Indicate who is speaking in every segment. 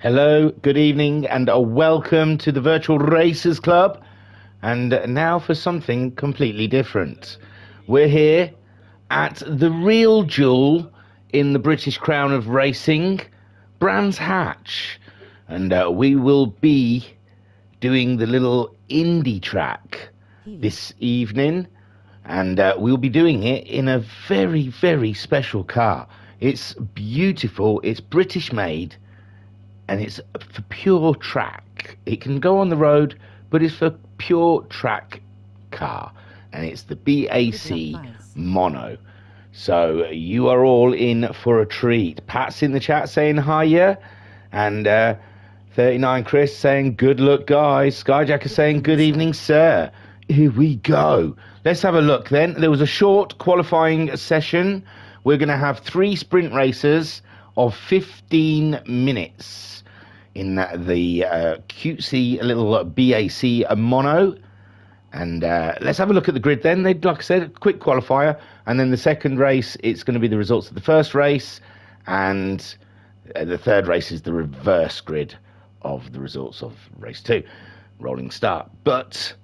Speaker 1: Hello, good evening, and a welcome to the Virtual Racers Club. And now for something completely different. We're here at the real jewel in the British crown of racing, Brands Hatch. And we will be doing the little indie track this evening. And we'll be doing it in a very, very special car. It's beautiful, it's British made, and it's for pure track. It can go on the road, but it's for pure track car, and it's the BAC Mono. So you are all in for a treat. Pat's in the chat saying hiya, and 39 Chris saying good luck, guys. Skyjacker saying good evening, sir. Here we go. Let's have a look then. There was a short qualifying session. We're going to have 3 sprint races of 15 minutes in the cutesy little BAC Mono. And let's have a look at the grid then. Like I said, a quick qualifier, and then the second race, it's going to be the results of the first race, and the third race is the reverse grid of the results of race 2. Rolling start. But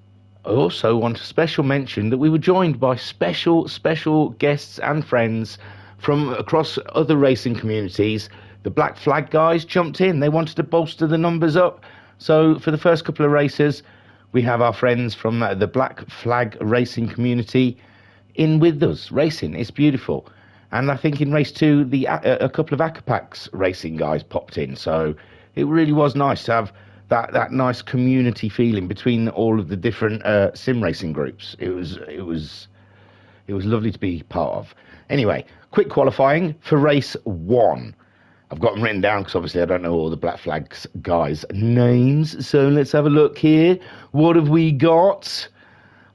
Speaker 1: I also want to special mention that we were joined by special guests and friends from across other racing communities. The Black Flag guys jumped in. They wanted to bolster the numbers up. So for the first couple of races, we have our friends from the Black Flag racing community in with us, racing. It's beautiful. And I think in race 2, a couple of Acapax racing guys popped in. So it really was nice to have that nice community feeling between all of the different sim racing groups. It was lovely to be part of. Anyway, quick qualifying for race 1. I've got them written down because obviously I don't know all the Black Flags guys' names. So let's have a look here. What have we got?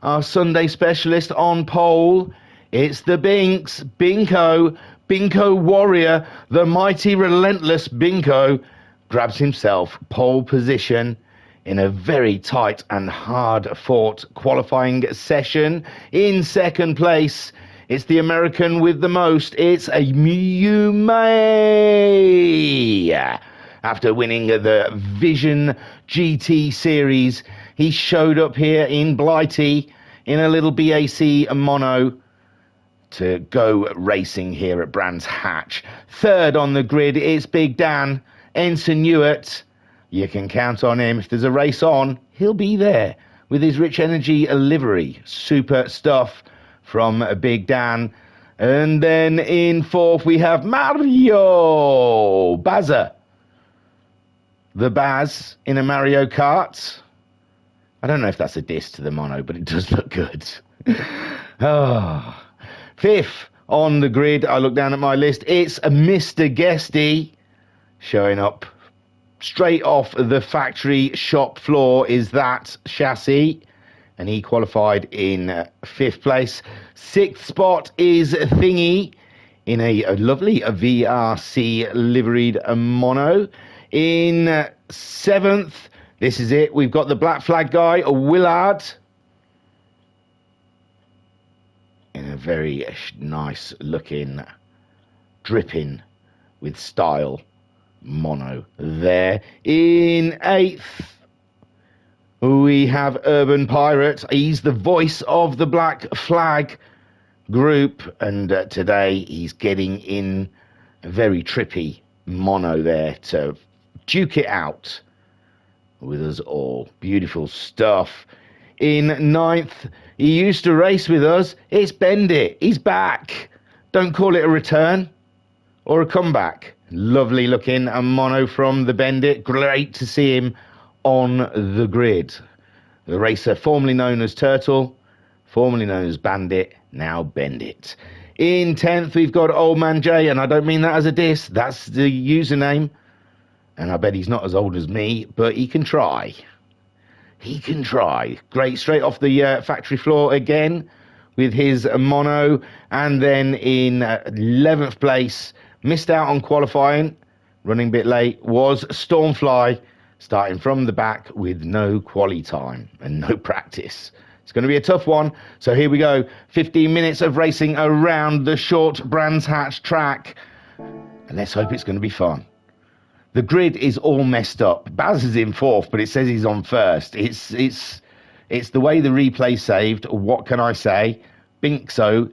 Speaker 1: Our Sunday specialist on pole. It's the Binko Warrior, the mighty relentless Binko, grabs himself pole position in a very tight and hard-fought qualifying session. In second place, it's the American with the most. It's a May. After winning the Vision GT series, he showed up here in Blighty in a little BAC Mono to go racing here at Brands Hatch. Third on the grid is Big Dan, Ensign Newitt. You can count on him. If there's a race on, he'll be there with his Rich Energy livery. Super stuff from Big Dan. And then in fourth we have Mario Bazza, the Baz in a Mario Kart. I don't know if that's a diss to the Mono, but it does look good. Fifth on the grid, I look down at my list, it's Mr. Guesty showing up straight off the factory shop floor. Is that chassis? And he qualified in 5th place. 6th spot is Thingy in a lovely VRC liveried Mono. In 7th, this is it, we've got the Black Flag guy, Willard, in a very nice looking, dripping with style Mono there. In 8th, we have Urban Pirate. He's the voice of the Black Flag group, and today he's getting in a very trippy Mono there to duke it out with us all. Beautiful stuff. In 9th, he used to race with us. It's Bendit. He's back. Don't call it a return or a comeback. Lovely looking a Mono from the Bendit. Great to see him on the grid. The racer formerly known as Turtle, formerly known as Bandit, now Bendit. In 10th, we've got Old Man J, and I don't mean that as a diss. That's the username. And I bet he's not as old as me, but he can try. He can try. Great, straight off the factory floor again with his Mono. And then in 11th place, missed out on qualifying, running a bit late, was Stormfly, starting from the back with no quali time and no practice. It's going to be a tough one. So here we go. 15 minutes of racing around the short Brands Hatch track. And let's hope it's going to be fun. The grid is all messed up. Baz is in fourth, but it says he's on first. It's the way the replay saved. What can I say? Binko,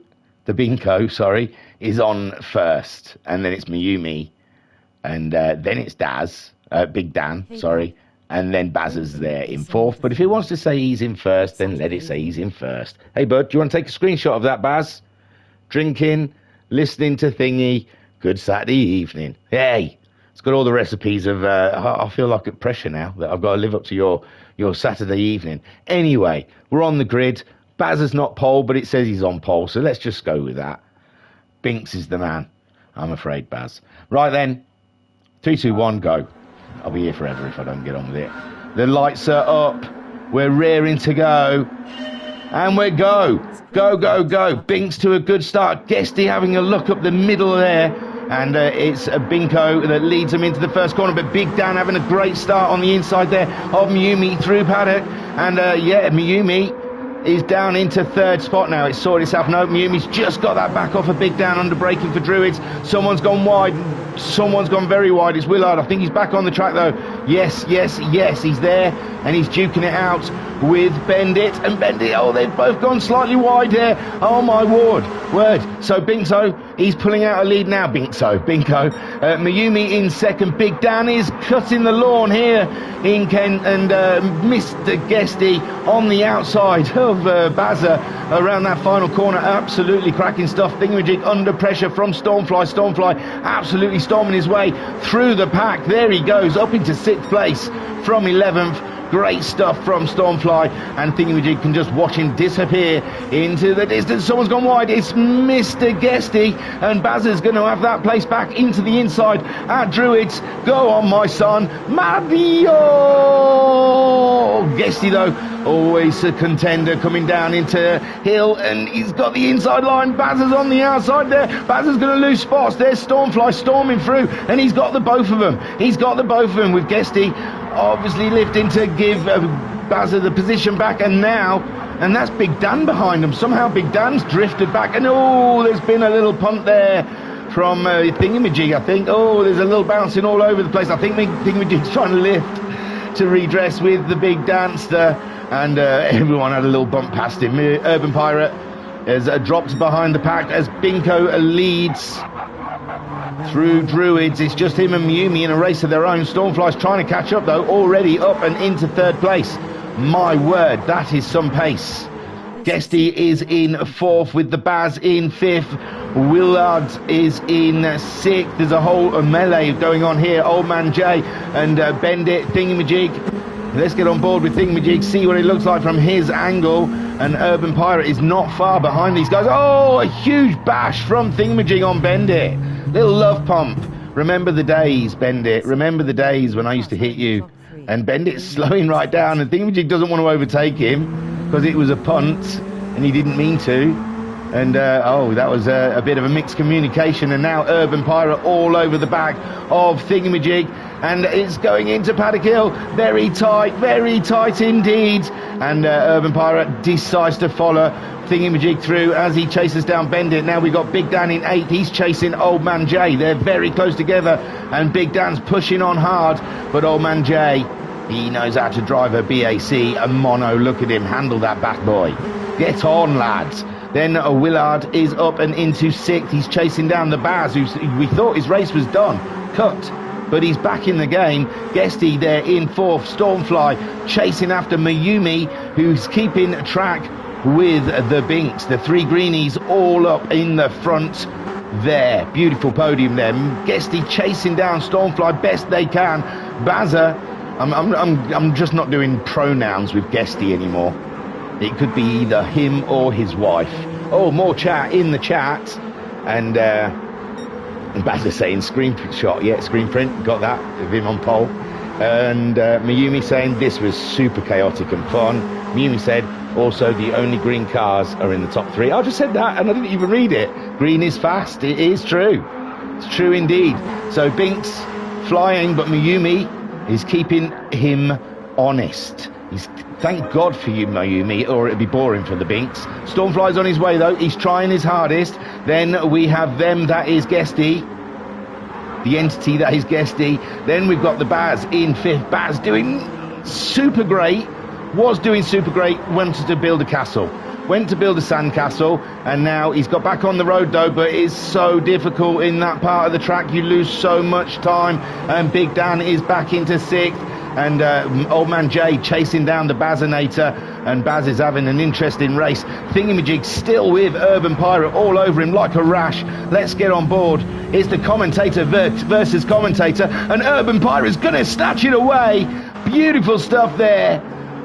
Speaker 1: sorry, is on first, and then it's Mayumi, and then it's Big Dan, sorry, and then Baz is there in fourth. But if he wants to say he's in first, then let it say he's in first. Hey, bud, do you want to take a screenshot of that, Baz? Drinking, listening to Thingy. Good Saturday evening. Hey. It's got all the recipes of, I feel like at pressure now that I've got to live up to your Saturday evening. Anyway, we're on the grid. Baz is not pole, but it says he's on pole, so let's just go with that. Binks is the man. I'm afraid, Baz. Right then, 3, 2, 1, go. I'll be here forever if I don't get on with it. The lights are up. We're rearing to go. And we go. Go, go, go. Binks to a good start. Guesty having a look up the middle there. And it's Binko that leads him into the first corner. But Big Dan having a great start on the inside there of Mayumi through paddock. And Mayumi is down into third spot now. It's sorted itself. No, Mayumi's just got that back off of Big Dan under braking for Druids. Someone's gone wide. Someone's gone very wide. It's Willard. I think he's back on the track though. Yes, yes, yes. He's there and he's duking it out with Bendit. And Bendit, oh, they've both gone slightly wide there. Oh my word. So Binko, he's pulling out a lead now. Binko. Mayumi in second. Big Dan is cutting the lawn here in Kent, and Mr. Guesty on the outside of Bazza around that final corner. Absolutely cracking stuff. Thingamajig under pressure from Stormfly absolutely storming his way through the pack. There he goes up into 6th place from 11th. Great stuff from Stormfly, and Thingamajig can just watch him disappear into the distance. Someone's gone wide. It's Mr. Guesty, and Bazza's going to have that place back into the inside at Druids. Go on, my son. Mario! Guesty, though, always a contender coming down into Hill, and he's got the inside line. Bazza's on the outside there. Bazza's going to lose spots. There's Stormfly storming through, and he's got the both of them. With Guesty obviously lifting to give Bazza the position back, and that's Big Dan behind him. Somehow Big Dan's drifted back, and there's been a little punt there from Thingamajig, I think. There's a little bouncing all over the place. I think Thingamajig's trying to lift to redress with the big Danster, and everyone had a little bump past him. Urban Pirate has dropped behind the pack as Binko leads through Druids. It's just him and Mayumi in a race of their own. Stormfly's trying to catch up though, already up and into third place. My word, that is some pace. Guesty is in fourth with the Baz in fifth. Willard is in sixth. There's a whole melee going on here. Old Man Jay and Bendit, Thingamajig. Let's get on board with Thingamajig, see what it looks like from his angle. And Urban Pirate is not far behind these guys. A huge bash from Thingamajig on Bendit. Little love pump. Remember the days, Bendit. Remember the days when I used to hit you. And Bendit's slowing right down, and Thingamajig doesn't want to overtake him because it was a punt and he didn't mean to. And that was a bit of a mixed communication. And now Urban Pirate all over the back of Thingamajig, and it's going into Paddock Hill. Very tight indeed. And Urban Pirate decides to follow Thingamajig through as he chases down Bendit. Now we've got Big Dan in 8th. He's chasing Old Man Jay. They're very close together, and Big Dan's pushing on hard, but Old Man Jay, he knows how to drive a BAC Mono. Look at him handle that bad boy. Get on, lads. Then Willard is up and into 6th. He's chasing down the Baz, who we thought his race was done, cut, but he's back in the game. Guesty there in 4th. Stormfly chasing after Mayumi, who's keeping track with the Binks. The 3 greenies all up in the front there. Beautiful podium there. Guesty chasing down Stormfly best they can. Bazza, I'm just not doing pronouns with Guesty anymore. It could be either him or his wife. More chat in the chat. And Bazza saying screenshot. Yeah, screen print. Got that of him on pole. And Mayumi saying this was super chaotic and fun. Mayumi said also the only green cars are in the top 3. I just said that and I didn't even read it. Green is fast. It is true. It's true indeed. So Binks flying, but Mayumi is keeping him honest. Thank God for you, Mayumi, or it'd be boring for the Binks. Stormfly's on his way though. He's trying his hardest. Then we have them. That is Guesty. the entity that is Guesty. Then we've got the Baz in 5th. Baz doing super great, was doing super great, wanted to build a castle. Went to build a sandcastle, and now he's got back on the road though, but it's so difficult in that part of the track. You lose so much time, and Big Dan is back into 6th, and Old Man Jay chasing down the Bazinator, and Baz is having an interesting race. Thingamajig still with Urban Pirate all over him like a rash. Let's get on board. It's the commentator versus commentator, and Urban Pirate's gonna snatch it away. Beautiful stuff there.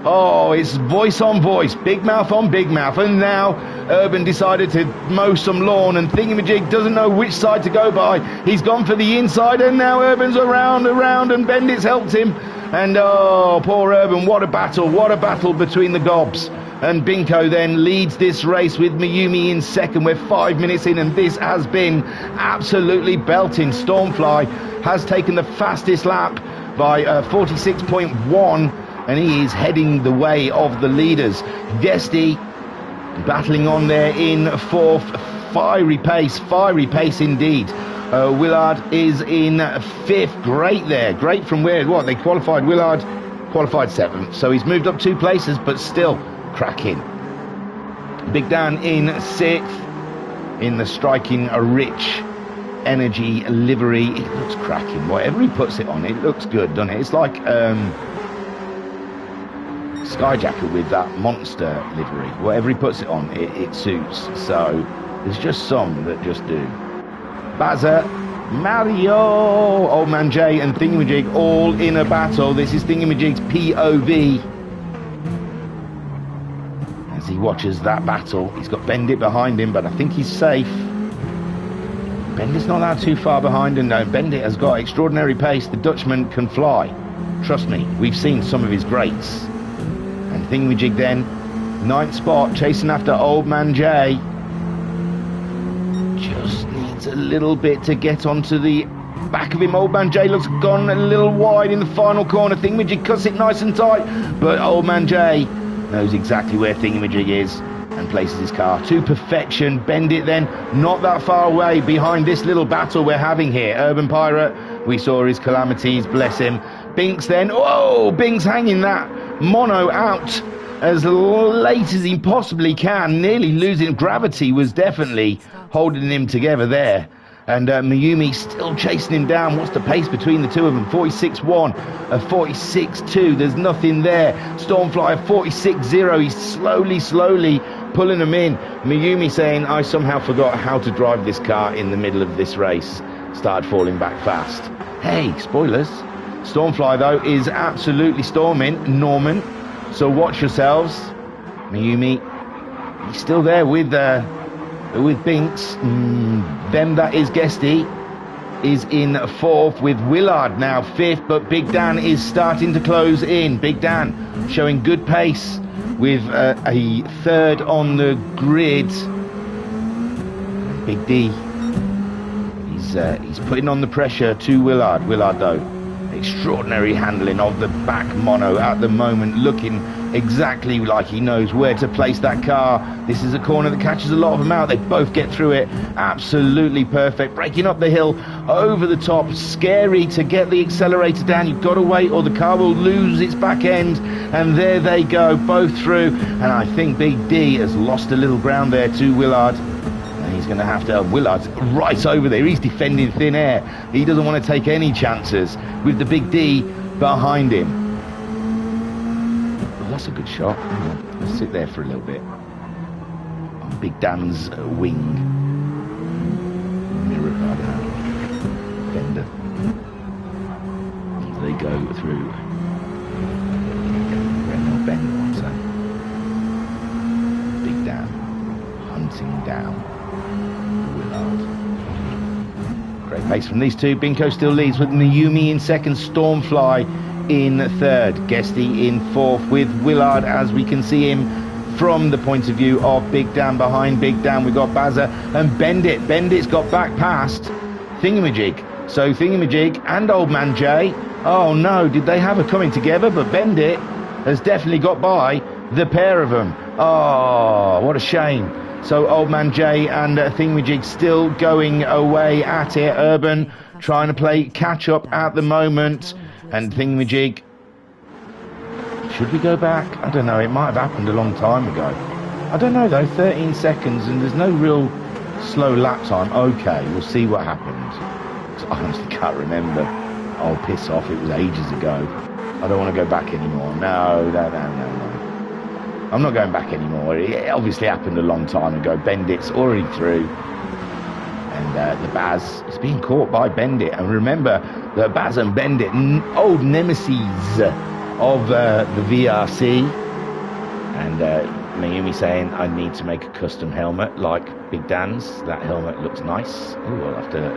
Speaker 1: Oh, it's voice on voice, big mouth on big mouth, and now Urban decided to mow some lawn, and Thingamajig doesn't know which side to go by. He's gone for the inside, and now Urban's around, and Bendit's helped him. And oh, poor Urban, what a battle between the gobs. And Binko then leads this race with Mayumi in 2nd. We're 5 minutes in, and this has been absolutely belting. Stormfly has taken the fastest lap by 46.1. and he is heading the way of the leaders. Guesty battling on there in 4th. Fiery pace indeed. Willard is in 5th. Great there, great from where, what, they qualified, Willard qualified 7th, so he's moved up 2 places, but still cracking. Big Dan in 6th, in the striking rich energy livery. It looks cracking, whatever he puts it on, it looks good, doesn't it? It's like Skyjacker with that monster livery. Whatever he puts it on, it suits. So there's just some that just do. Bazza, Mario, Old Man Jay and Thingamajig all in a battle. This is Thingamajig's POV as he watches that battle. He's got Bendit behind him, but I think he's safe. Bendit's not that too far behind him. No, Bendit has got extraordinary pace. The Dutchman can fly. Trust me, we've seen some of his greats. And Thingamajig then, 9th spot, chasing after Old Man Jay. Just needs a little bit to get onto the back of him. Old Man Jay looks gone a little wide in the final corner. Thingamajig cuts it nice and tight, but Old Man Jay knows exactly where Thingamajig is and places his car to perfection. Bendit then, not that far away behind this little battle we're having here. Urban Pirate, we saw his calamities, bless him. Binks then, oh, Binks hanging that Mono out as late as he possibly can, nearly losing. Gravity was definitely holding him together there. And Mayumi still chasing him down. What's the pace between the two of them? 46.1, 46.2. There's nothing there. Stormfly 46.0. He's slowly pulling them in. Mayumi saying, I somehow forgot how to drive this car in the middle of this race. Started falling back fast. Hey, spoilers. Stormfly, though, is absolutely storming Norman. So watch yourselves. Mayumi, he's still there with Binks. Them that is Guesty is in 4th with Willard now 5th, but Big Dan is starting to close in. Big Dan showing good pace with a 3rd on the grid. Big D, he's putting on the pressure to Willard. Willard, though, extraordinary handling of the BAC Mono at the moment, looking exactly like he knows where to place that car. This is a corner that catches a lot of them out. They both get through it absolutely perfect, breaking up the hill over the top. Scary to get the accelerator down. You've got to wait or the car will lose its back end, and there they go, both through. And I think Big D has lost a little ground there to Willard. He's going to have to, Willard's right over there. He's defending thin air. He doesn't want to take any chances with the Big D behind him. Well, that's a good shot. Let's sit there for a little bit. On Big Dan's wing. Mirror, I don't know. Fender. They go through. Renault Bender, I'd say. Big Dan hunting down Great pace from these two. Binko still leads with Mayumi in 2nd, Stormfly in 3rd, Guesty in 4th with Willard, as we can see him from the point of view of Big Dan. Behind Big Dan we've got Bazza and Bendit. Bendit's got back past Thingamajig. So Thingamajig and Old Man Jay, oh no, did they have a coming together? But Bendit has definitely got by the pair of them. Oh, what a shame. So Old Man Jay and Thingamajig still going away at it. Urban trying to play catch up at the moment. And thingamajig, should we go back? I don't know, it might have happened a long time ago. I don't know though, 13 seconds and there's no real slow lap time. Okay, we'll see what happened. I honestly can't remember. Oh, piss off, it was ages ago. I don't want to go back anymore. No. I'm not going back anymore. It obviously happened a long time ago. Bendit's already through. And the Baz is being caught by Bendit. And remember that Baz and Bendit, old nemesis of the VRC. And Mayumi saying, I need to make a custom helmet like Big Dan's. That helmet looks nice. Ooh, I'll have to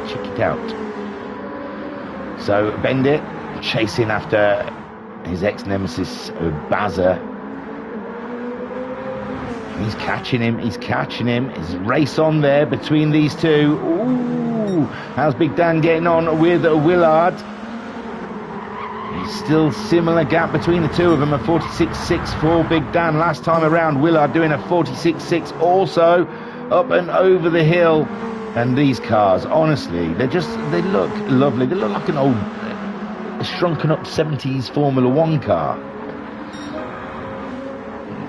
Speaker 1: check it out. So Bendit chasing after his ex-nemesis Bazza. He's catching him. There's a race on there between these two. Ooh, how's Big Dan getting on with Willard? He's still similar gap between the two of them, a 46.6 for Big Dan last time around. Willard doing a 46.6 also up and over the hill. And these cars, honestly, they look lovely. They look like an old shrunken up 70s Formula 1 car.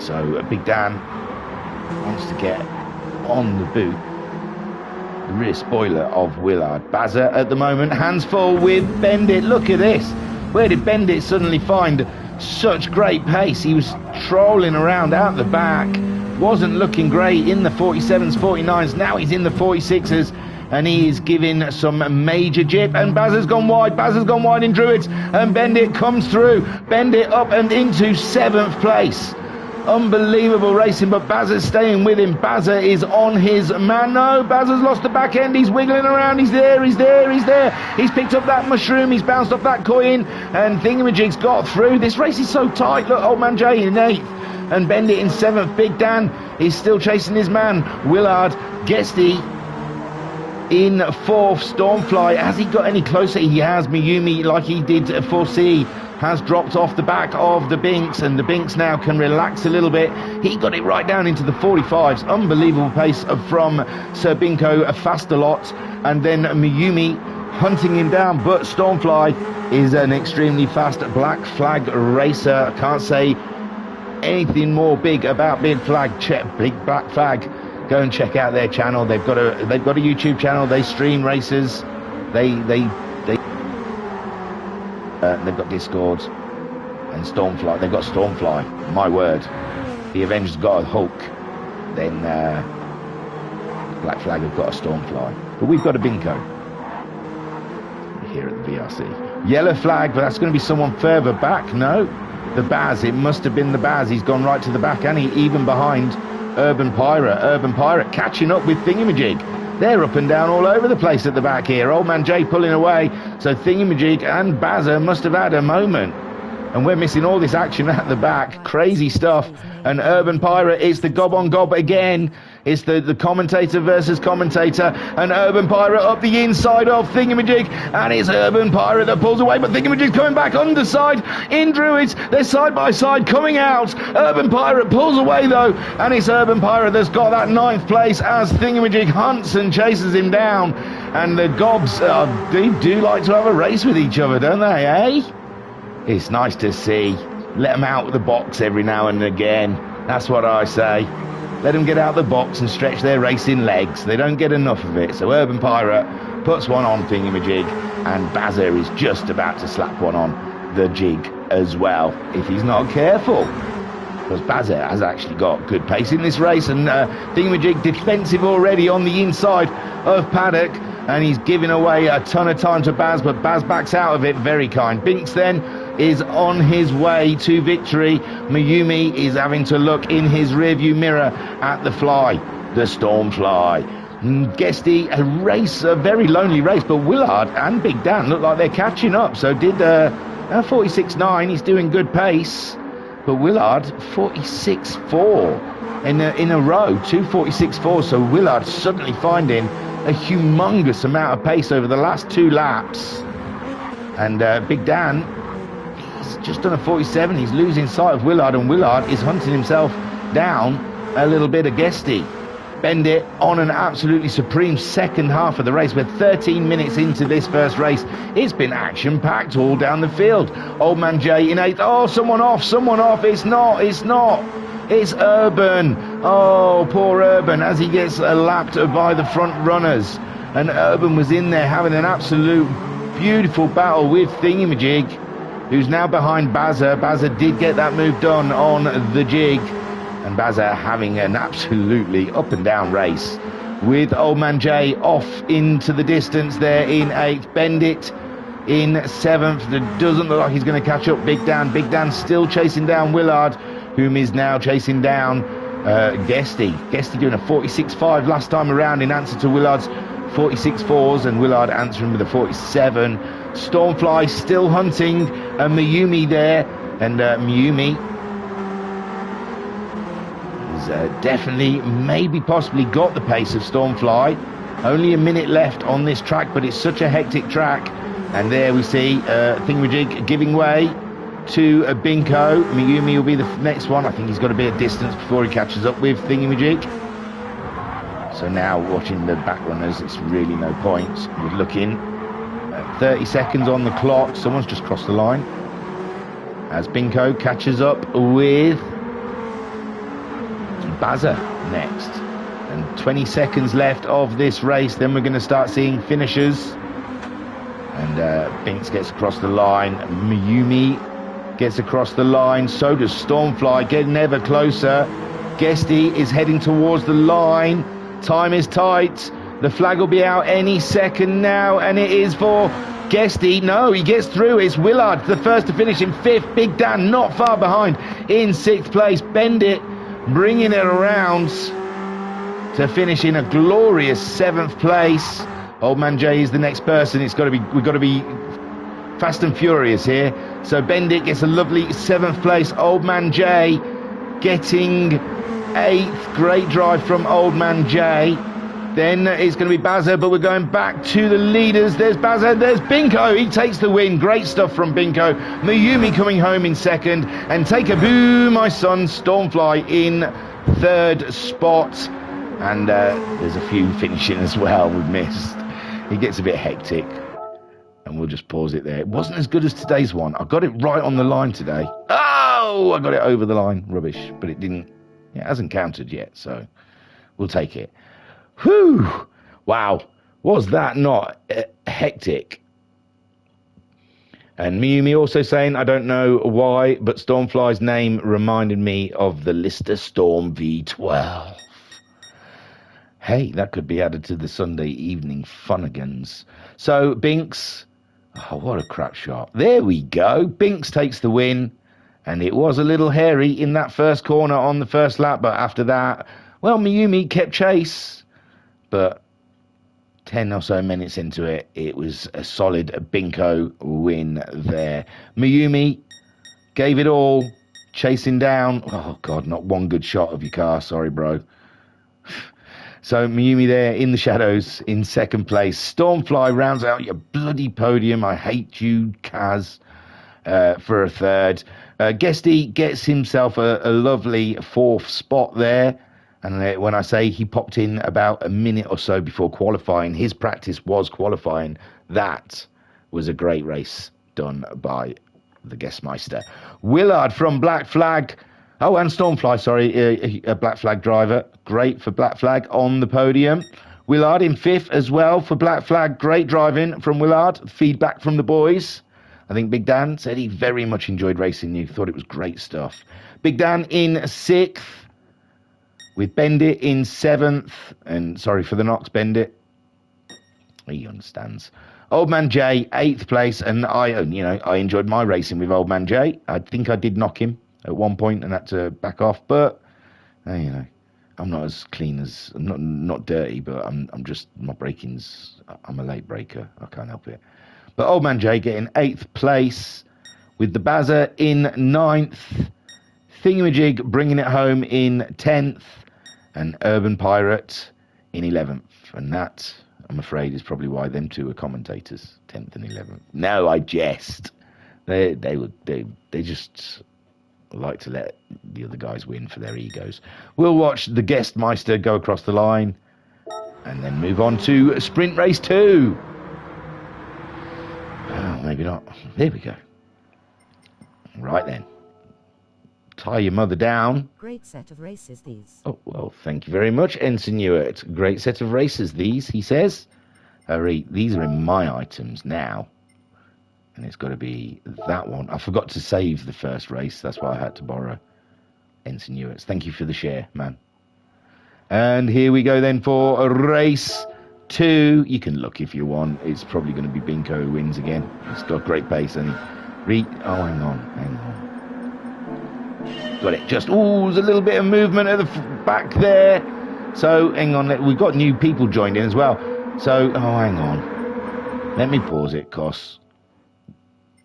Speaker 1: So Big Dan wants to get on the boot, the rear spoiler of Willard. Bazza at the moment, hands full with Bendit. Look at this. Where did Bendit suddenly find such great pace? He was trolling around out the back. Wasn't looking great in the 47s, 49s. Now he's in the 46s. And he is giving some major jip. And Bazza's gone wide in Druids. And Bendit comes through. Bendit up and into 7th place. Unbelievable racing, but Bazza's staying with him. Bazza is on his man. No, Bazza's lost the back end. He's wiggling around. He's there. He's picked up that mushroom. He's bounced off that coin. And Thingamajig's got through. This race is so tight. Look, Old Man Jay in 8th. And Bendit in 7th. Big Dan is still chasing his man. Willard, Guesty in 4th. Stormfly, has he got any closer? He has. Mayumi, like he did foresee, has dropped off the back of the Binks, and the Binks now can relax a little bit. He got it right down into the 45s. Unbelievable pace from Serbinko, fast a lot, and then Mayumi hunting him down. But Stormfly is an extremely fast Black Flag racer. I can't say anything more big about Big Black Flag. Go and check out their channel. They've got a YouTube channel. They stream races. They've got Discord and Stormfly. They've got Stormfly. My word. The Avengers got a Hulk. Then Black Flag have got a Stormfly. But we've got a Binko here at the VRC. Yellow Flag, but that's going to be someone further back. No, the Baz. It must have been the Baz. He's gone right to the back, and he even behind Urban Pirate. Urban Pirate catching up with Thingamajig. They're up and down all over the place at the back here. Old Man Jay pulling away. So Thingamajig and Bazza must have had a moment. And we're missing all this action at the back. Crazy stuff. And Urban Pirate is the gob on gob again. It's the commentator versus commentator. And Urban Pirate up the inside of Thingamajig. And it's Urban Pirate that pulls away. But Thingamajig's coming back underside in Druids. They're side by side coming out. Urban Pirate pulls away though. And it's Urban Pirate that's got that 9th place as Thingamajig hunts and chases him down. And the gobs, they do like to have a race with each other, don't they, eh? It's nice to see. Let them out of the box every now and again. That's what I say. Let them get out of the box and stretch their racing legs. They don't get enough of it. So Urban Pirate puts one on Thingamajig, and Bazza is just about to slap one on the jig as well, if he's not careful. Because Bazza has actually got good pace in this race, and Thingamajig defensive already on the inside of Paddock, and he's giving away a ton of time to Baz, but Baz backs out of it. Very kind. Binks then is on his way to victory. Mayumi is having to look in his rearview mirror at the Stormfly. Guesty, a very lonely race, but Willard and Big Dan look like they're catching up. So did 46.9, he's doing good pace, but Willard 46.4 in a row, 2:46.4. So Willard suddenly finding a humongous amount of pace over the last 2 laps. And Big Dan, he's just done a 47. He's losing sight of Willard, and Willard is hunting himself down a little bit of Guesty. Bendit on an absolutely supreme second half of the race. We're 13 minutes into this first race. It's been action-packed all down the field. Old Man Jay in 8th. Oh, someone off. It's not. It's Urban. Oh, poor Urban as he gets lapped by the front runners. And Urban was in there having an absolute beautiful battle with Thingamajig, who's now behind Bazza. Bazza did get that move done on the jig. And Bazza having an absolutely up and down race with Old Man Jay off into the distance there in 8th. Bendit in 7th. It doesn't look like he's going to catch up Big Dan. Big Dan still chasing down Willard, whom is now chasing down Guesty. Guesty doing a 46.5 last time around in answer to Willard's 46.4s, and Willard answering with a 47. Stormfly still hunting Mayumi there, and Mayumi definitely, maybe, possibly got the pace of Stormfly. Only a minute left on this track, but it's such a hectic track. And there we see Thingamajig giving way to Binko. Mayumi will be the next one. I think he's got to be a distance before he catches up with Thingamajig. So now watching the back runners, it's really no point. We're looking at 30 seconds on the clock. Someone's just crossed the line as Binko catches up with Bazza next, and 20 seconds left of this race. Then we're going to start seeing finishers, and Binks gets across the line, Mayumi gets across the line, so does Stormfly, getting ever closer. Guesty is heading towards the line. Time is tight. The flag will be out any second now, and it is for Guesty. No, he gets through. It's Willard, the first to finish in 5th. Big Dan not far behind in 6th place. Bendit bringing it around to finish in a glorious 7th place. Old Man Jay is the next person. We've got to be fast and furious here. So Bendit gets a lovely 7th place. Old Man Jay getting 8th. Great drive from Old Man Jay. Then it's going to be Bazza, but we're going back to the leaders. There's Bazza, there's Binko. He takes the win. Great stuff from Binko. Mayumi coming home in 2nd. And take a boo, my son, Stormfly in 3rd spot. And there's a few finishing as well we've missed. It gets a bit hectic. And we'll just pause it there. It wasn't as good as today's one. I got it right on the line today. Oh, I got it over the line. Rubbish. But it didn't. It hasn't counted yet, so we'll take it. Whew! Wow, was that not hectic? And Mayumi also saying, I don't know why, but Stormfly's name reminded me of the Lister Storm V12. Hey, that could be added to the Sunday evening funigans. So Binks, oh, what a crap shot. There we go. Binks takes the win. And it was a little hairy in that first corner on the first lap, but after that, well, Mayumi kept chase. But 10 or so minutes into it, it was a solid Binko win there. Mayumi gave it all, chasing down. Oh, God, not one good shot of your car. Sorry, bro. So Mayumi there in the shadows in 2nd place. Stormfly rounds out your bloody podium. I hate you, Kaz, for a 3rd. Guesty gets himself a lovely 4th spot there. And when I say he popped in about a minute or so before qualifying, his practice was qualifying. That was a great race done by the Guestmeister. Willard from Black Flag. Oh, and Stormfly, sorry, a Black Flag driver. Great for Black Flag on the podium. Willard in 5th as well for Black Flag. Great driving from Willard. Feedback from the boys. I think Big Dan said he very much enjoyed racing you. Thought it was great stuff. Big Dan in 6th. With Bendit in 7th, and sorry for the knocks, Bendit. He understands. Old Man Jay, 8th place, and I enjoyed my racing with Old Man Jay. I think I did knock him at one point and had to back off, but I'm not as clean as not dirty, but I'm just my braking's. I'm a late breaker. I can't help it. But Old Man Jay getting 8th place with the Bazza in 9th. Thingamajig bringing it home in 10th. And Urban Pirate in 11th. And that, I'm afraid, is probably why them two are commentators, 10th and 11th. No, I jest. They just I like to let the other guys win for their egos. We'll watch the Guestmeister go across the line and then move on to Sprint Race 2. Oh, maybe not. There we go. Right then. Tie your mother down.
Speaker 2: Great set of races, these.
Speaker 1: Oh, well, thank you very much, Ensign Ewart. Great set of races, these, he says. Hurry, these are in my items now. And it's got to be that one. I forgot to save the first race. That's why I had to borrow Ensign Ewart's. Thank you for the share, man. And here we go then for race 2. You can look if you want. It's probably going to be Binko who wins again. He's got great pace, and hang on. Got it. Just, there's a little bit of movement at the back there. So, hang on. We've got new people joined in as well. So, hang on. Let me pause it, because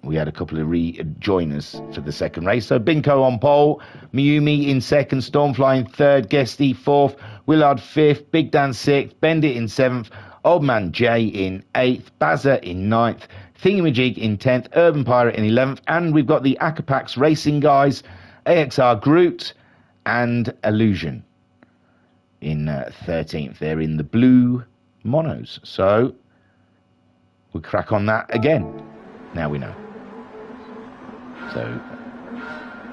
Speaker 1: we had a couple of rejoiners for the second race. So, Binko on pole. Mayumi in second. Stormfly in third. Guesty fourth. Willard fifth. Big Dan sixth. Bendit in seventh. Old Man J in eighth. Bazza in ninth. Thingamajig in 10th. Urban Pirate in 11th. And we've got the Akapax Racing guys. AXR Groot and Illusion in 13th. They're in the blue monos. So we'll crack on that again. Now we know. So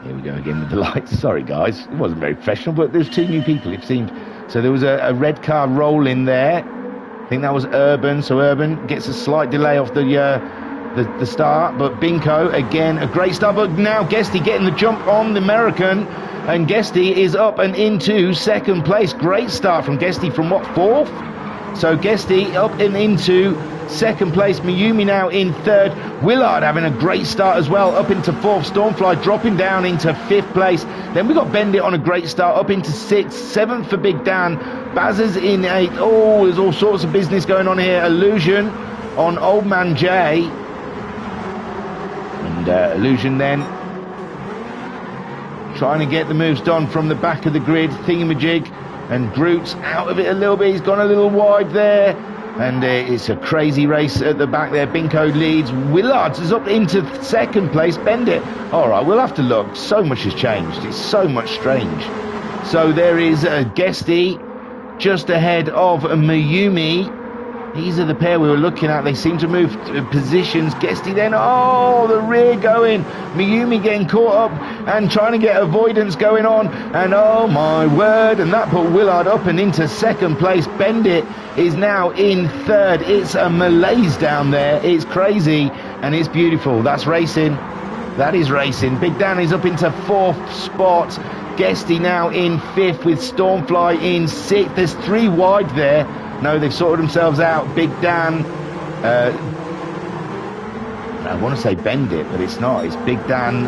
Speaker 1: here we go again with the lights. Sorry, guys. It wasn't very professional, but there's 2 new people, it seemed. So there was a red car roll in there. I think that was Urban. So Urban gets a slight delay off the start, but Binko again a great start, but now Guesty getting the jump on the American, and Guesty is up and into second place. Great start from Guesty from what, 4th? So Guesty up and into second place. Mayumi now in third. Willard having a great start as well, up into 4th. Stormfly dropping down into 5th place. Then we got Bendit on a great start, up into 6th. 7th for Big Dan. Bazza's in 8th. Oh, there's all sorts of business going on here. Illusion on Old Man J. And Illusion then trying to get the moves done from the back of the grid. Thingamajig and Groot's out of it a little bit. He's gone a little wide there. And it's a crazy race at the back there. Binko leads. Willards is up into second place. Bendit. All right, we'll have to look. So much has changed. It's so much strange. So there is Guesty just ahead of Mayumi. These are the pair we were looking at. They seem to move positions. Guesty then, the rear going. Mayumi getting caught up and trying to get avoidance going on. And oh my word, and that put Willard up and into second place. Bendit is now in third. It's a malaise down there. It's crazy and it's beautiful. That's racing. That is racing. Big Dan is up into 4th spot. Guesty now in 5th with Stormfly in 6th. There's 3 wide there. No, they've sorted themselves out. Big Dan, I want to say Bendit, but it's not. It's Big Dan,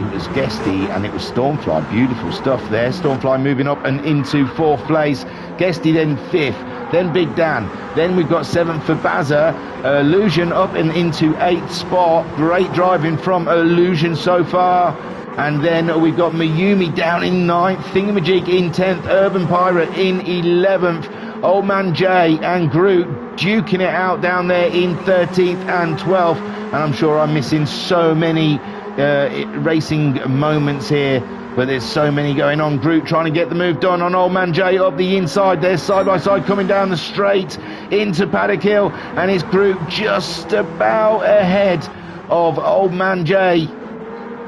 Speaker 1: it was Guesty, and it was Stormfly. Beautiful stuff there. Stormfly moving up and into 4th place. Guesty then 5th, then Big Dan. Then we've got 7th for Bazza. Illusion up and into 8th spot. Great driving from Illusion so far. And then we've got Mayumi down in 9th. Thingamajig in 10th. Urban Pirate in 11th. Old Man J and Groot duking it out down there in 13th and 12th. And I'm sure I'm missing so many racing moments here, but there's so many going on. Groot trying to get the move done on Old Man J up the inside there, side by side, coming down the straight into Paddock Hill. And it's Groot just about ahead of Old Man J.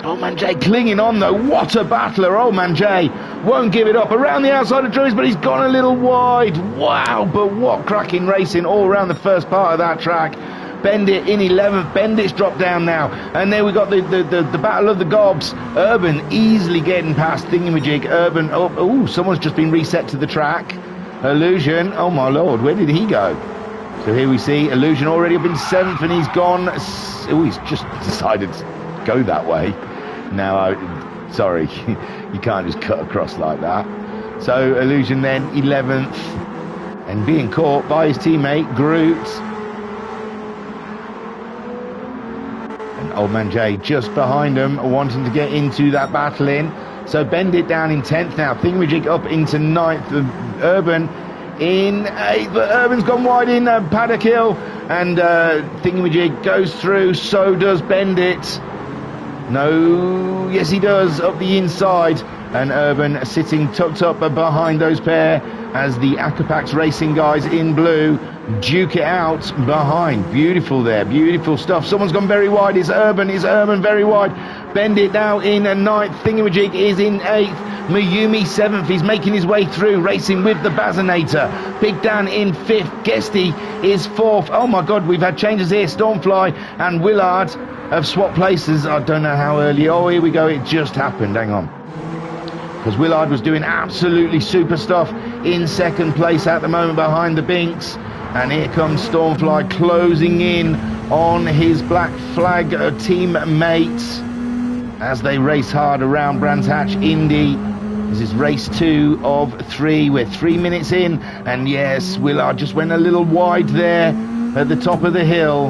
Speaker 1: Old Man J clinging on though. What a battler. Old Man J won't give it up. Around the outside of Drury's, but he's gone a little wide. Wow, but what cracking racing all around the first part of that track. Bendit in 11th. Bendit's dropped down now. And there we got the battle of the gobs. Urban easily getting past Thingamajig. Urban, someone's just been reset to the track. Illusion, oh my lord, where did he go? So here we see Illusion already up in 7th, and he's gone. He's just decided to go that way. Now, sorry, you can't just cut across like that. So Illusion then 11th, and being caught by his teammate Groot. And Old Man J just behind him, wanting to get into that battle in. So Bendit down in 10th now. Thingamajig up into 9th. Urban in 8th, but Urban's gone wide in Paddock Hill. And Thingamajig goes through, so does Bendit. No, yes he does, up the inside. And Urban sitting tucked up behind those pair as the Acapax Racing guys in blue duke it out behind. Beautiful there, beautiful stuff. Someone's gone very wide. It's Urban very wide. Bend it now in a ninth. Thingamajig is in eighth. Mayumi seventh. He's making his way through, racing with the Bazinator. Big Dan in fifth. Guesty is fourth. Oh my God, we've had changes here. Stormfly and Willard have swapped places. I don't know how early. Oh, here we go. It just happened. Hang on. Because Willard was doing absolutely super stuff in second place at the moment behind the Binks. And here comes Stormfly closing in on his Black Flag teammates as they race hard around Brands Hatch Indy. This is race 2 of 3. We're 3 minutes in, and yes, Willard just went a little wide there at the top of the hill,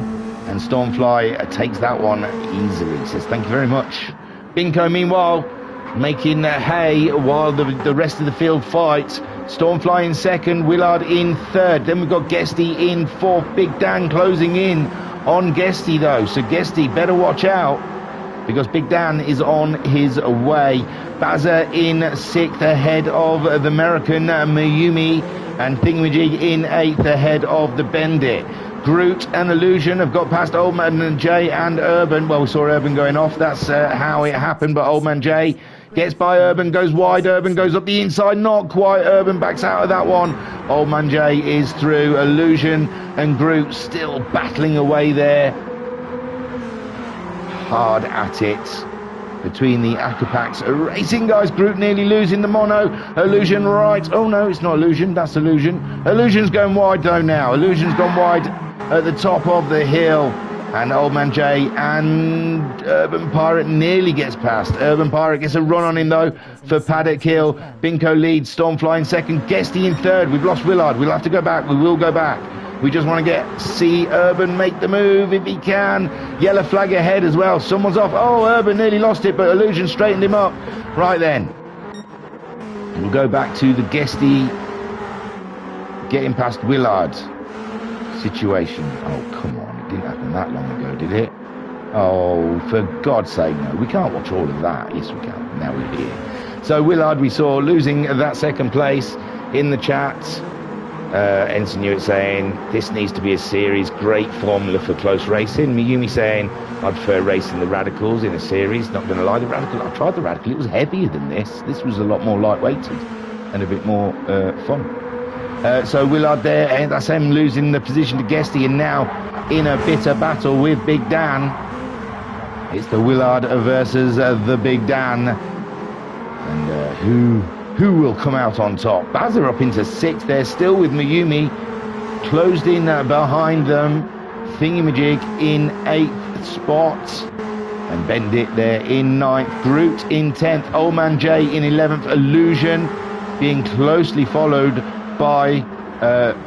Speaker 1: and Stormfly takes that one easily. He says thank you very much. Binko meanwhile making hay while the rest of the field fights. Stormfly in second, Willard in third. Then we've got Guesty in fourth. Big Dan closing in on Guesty though, so Guesty better watch out because Big Dan is on his way. Bazza in sixth ahead of the American Mayumi, and Thingamajig in eighth ahead of the Bendit. Groot and Illusion have got past Old Man J and Urban. Well, we saw Urban going off. That's how it happened, but Old Man J gets by Urban, goes wide, Urban goes up the inside, not quite, Urban backs out of that one. Old Man J is through, Illusion and Groot still battling away there. Hard at it between the Acapax Racing guys. Groot nearly losing the mono. Illusion right. Oh no, it's not Illusion, that's Illusion. Illusion's going wide though now. Illusion's gone wide at the top of the hill. And Old Man J and Urban Pirate nearly gets past. Urban Pirate gets a run on him though for Paddock Hill. Binko leads, Stormfly in second, Guesty in third. We've lost Willard, we'll have to go back, we will go back. We just want to see Urban make the move if he can. Yellow flag ahead as well, someone's off. Oh, Urban nearly lost it, but Illusion straightened him up. Right then, we'll go back to the Guesty getting past Willard situation. Oh, come on. Didn't happen that long ago, did it? Oh, for God's sake, no. We can't watch all of that. Yes, we can. Now we're here. So Willard, we saw losing that second place in the chat. Ensign Hewitt saying, this needs to be a series. Great formula for close racing. Miyumi saying, I prefer racing the Radicals in a series. Not going to lie, the Radical, I tried the Radical. It was heavier than this. This was a lot more lightweighted and a bit more fun. So Willard there, and that's him losing the position to Guesty, and now in a bitter battle with Big Dan. It's the Willard versus the Big Dan, and who will come out on top? Bazza up into sixth there, still with Mayumi closed in behind them. Thingamajig in eighth spot, and Bendit there in ninth. Groot in 10th. Old Man J in 11th. Illusion being closely followed by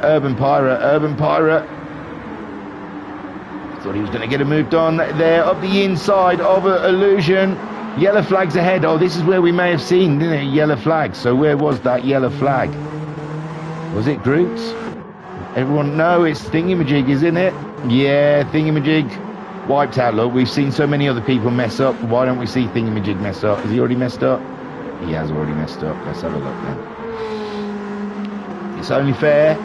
Speaker 1: Urban Pirate. Urban Pirate thought he was going to get a move done there up the inside of Illusion. Yellow flags ahead. Oh, this is where we may have seen, didn't it? Yellow flag. So where was that yellow flag? Was it Groot? Everyone, no, it's Thingamajig, isn't it? Yeah, Thingamajig wiped out. Look, we've seen so many other people mess up. Why don't we see Thingamajig mess up? Has he already messed up? He has already messed up. Let's have a look then. It's only fair.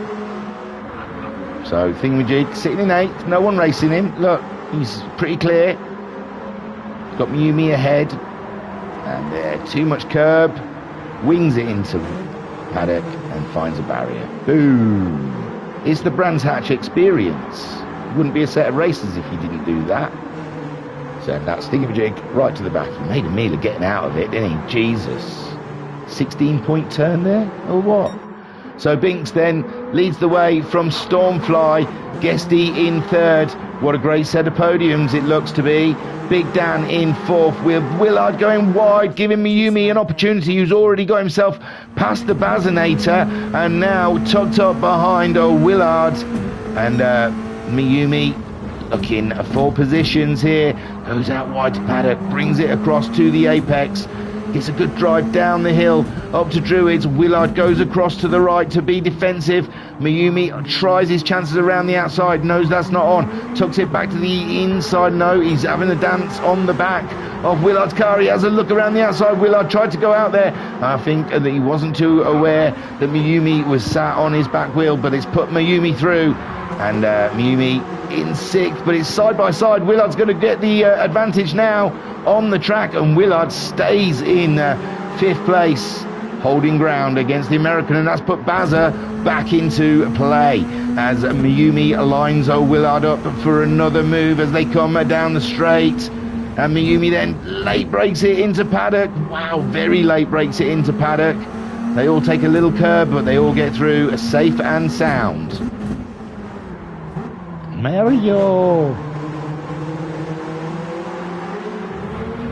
Speaker 1: So Thingamajig sitting in 8th, no one racing him. Look, he's pretty clear. He's got Mayumi ahead, and too much curb, wings it into Paddock and finds a barrier. Boom! It's the Brands Hatch experience. It wouldn't be a set of races if he didn't do that. So that's Thingamajig right to the back. He made a meal of getting out of it, didn't he? Jesus. 16-point turn there, or what? So Binks then leads the way from Stormfly. Guesty in 3rd. What a great set of podiums it looks to be. Big Dan in 4th with Willard going wide, giving Mayumi an opportunity, who's already got himself past the Bazinator and now tucked up behind Willard. And Mayumi looking for positions here. Goes out wide to Paddock, brings it across to the apex. Gets a good drive down the hill up to Druids. Willard goes across to the right to be defensive. Mayumi tries his chances around the outside. Knows that's not on. Tucks it back to the inside. No, he's having a dance on the back of Willard's car. He has a look around the outside. Willard tried to go out there. I think that he wasn't too aware that Mayumi was sat on his back wheel, but it's put Mayumi through. And Mayumi in sixth, but it's side by side. Willard's going to get the advantage now on the track, and Willard stays in fifth place, holding ground against the American, and that's put Bazza back into play as Mayumi lines Willard up for another move as they come down the straight. And Mayumi then late breaks it into paddock. Wow, very late breaks it into paddock. They all take a little curb, but they all get through safe and sound. Mario!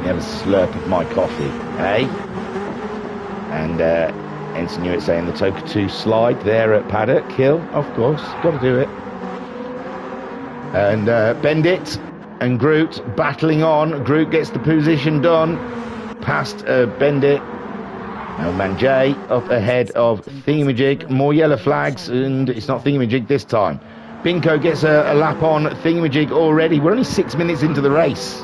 Speaker 1: Have a slurp of my coffee, eh? And Ensign Hewitt saying the Toka 2 slide there at Paddock Hill, of course, got to do it. And Bendit and Groot battling on. Groot gets the position done past Bendit. Now Manjay up ahead of Thingamajig. More yellow flags, and it's not Thingamajig this time. Binko gets a lap on Thingamajig already. We're only 6 minutes into the race.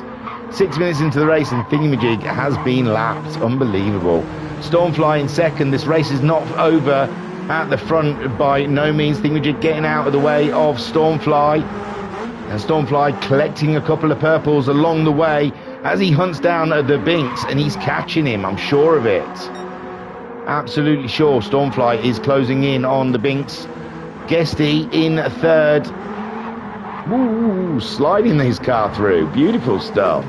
Speaker 1: 6 minutes into the race and Thingamajig has been lapped. Unbelievable. Stormfly in second. This race is not over at the front by no means. Thingamajig getting out of the way of Stormfly. And Stormfly collecting a couple of purples along the way as he hunts down the Binks, and he's catching him. I'm sure of it. Absolutely sure. Stormfly is closing in on the Binks. Guesty in third. Ooh, sliding his car through. Beautiful stuff.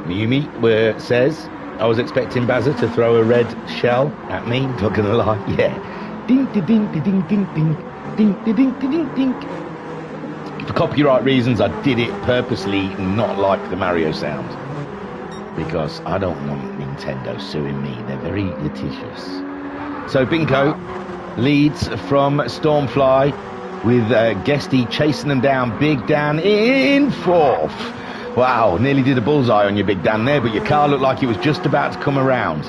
Speaker 1: Mayumi says, I was expecting Bazza to throw a red shell at me. Not gonna lie. Yeah. Ding, ding, ding, ding, ding, ding. Ding, ding, ding, ding, ding. For copyright reasons, I did it purposely not like the Mario sound, because I don't want Nintendo suing me. They're very litigious. So Binko leads from Stormfly with Guesty chasing them down. Big Dan in fourth. Wow, nearly did a bullseye on your Big Dan there, but your car looked like it was just about to come around.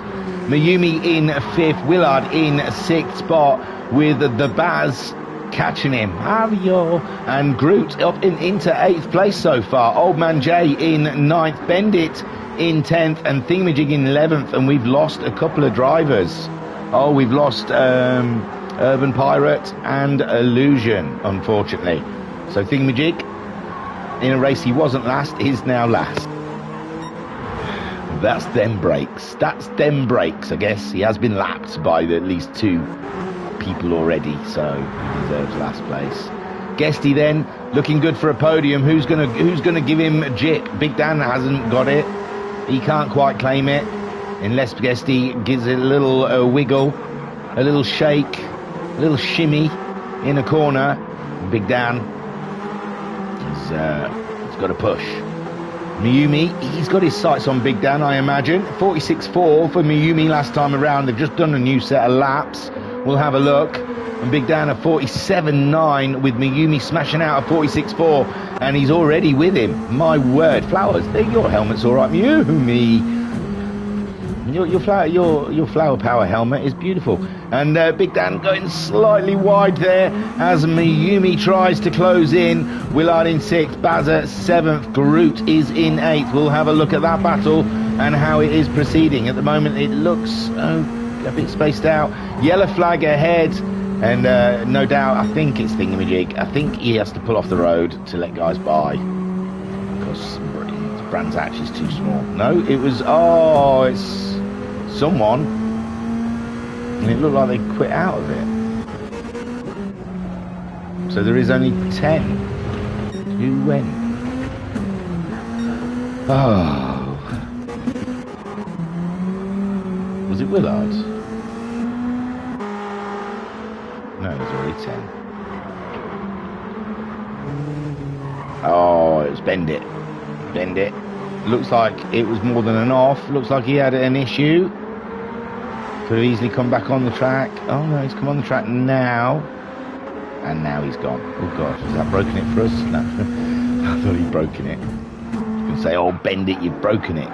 Speaker 1: Mayumi in fifth. Willard in sixth spot with the Baz catching him. Mario and Groot up into eighth place so far. Old Man Jay in ninth. Bendit in 10th and Thingamajig in 11th, and we've lost a couple of drivers. Oh, we've lost Urban Pirate and Illusion, unfortunately. So Thingamajig, in a race he wasn't last, is now last. That's them brakes. That's them brakes, I guess. He has been lapped by at least two people already, so he deserves last place. Guesty then looking good for a podium. Who's gonna give him jip? Big Dan hasn't got it. He can't quite claim it unless Guesty gives it a little wiggle, a little shake, a little shimmy in a corner. Big Dan, he's got to push. Mayumi, he's got his sights on Big Dan, I imagine. 46.4 for Mayumi last time around. They've just done a new set of laps. We'll have a look. And Big Dan at 47.9 with Mayumi smashing out at 46.4, and he's already with him. My word, Flowers, your helmet's all right, Mayumi. Your flower power helmet is beautiful. And Big Dan going slightly wide there as Mayumi tries to close in. Willard in 6th, Bazza 7th, Groot is in 8th. We'll have a look at that battle and how it is proceeding. At the moment it looks a bit spaced out. Yellow flag ahead, and no doubt I think it's Thingamajig. I think he has to pull off the road to let guys by, because Brands Hatch is too small. No, it was, it's someone, and it looked like they quit out of it. So there is only 10. Who went? Oh, was it Willard? No, there's already 10. Oh, it was Bendit. Bendit. Looks like it was more than an off. Looks like he had an issue. Could have easily come back on the track. Oh no, he's come on the track now. And now he's gone. Oh God, has that broken it for us? No. I thought he'd broken it. I was going to say, oh, bend it, you've broken it.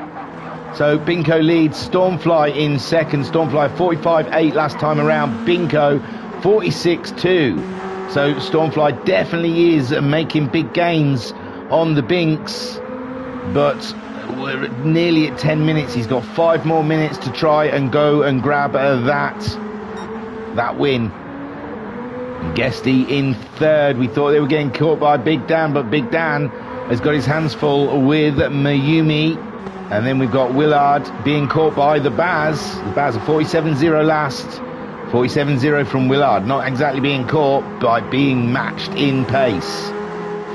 Speaker 1: So Binko leads, Stormfly in second. Stormfly 45.8 last time around. Binko 46.2. So Stormfly definitely is making big gains on the Binks. But we're nearly at 10 minutes. He's got 5 more minutes to try and go and grab that win. Guesty in third. We thought they were getting caught by Big Dan, but Big Dan has got his hands full with Mayumi. And then we've got Willard being caught by the Baz. The Baz are 47.0 last. 47.0 from Willard. Not exactly being caught, but being matched in pace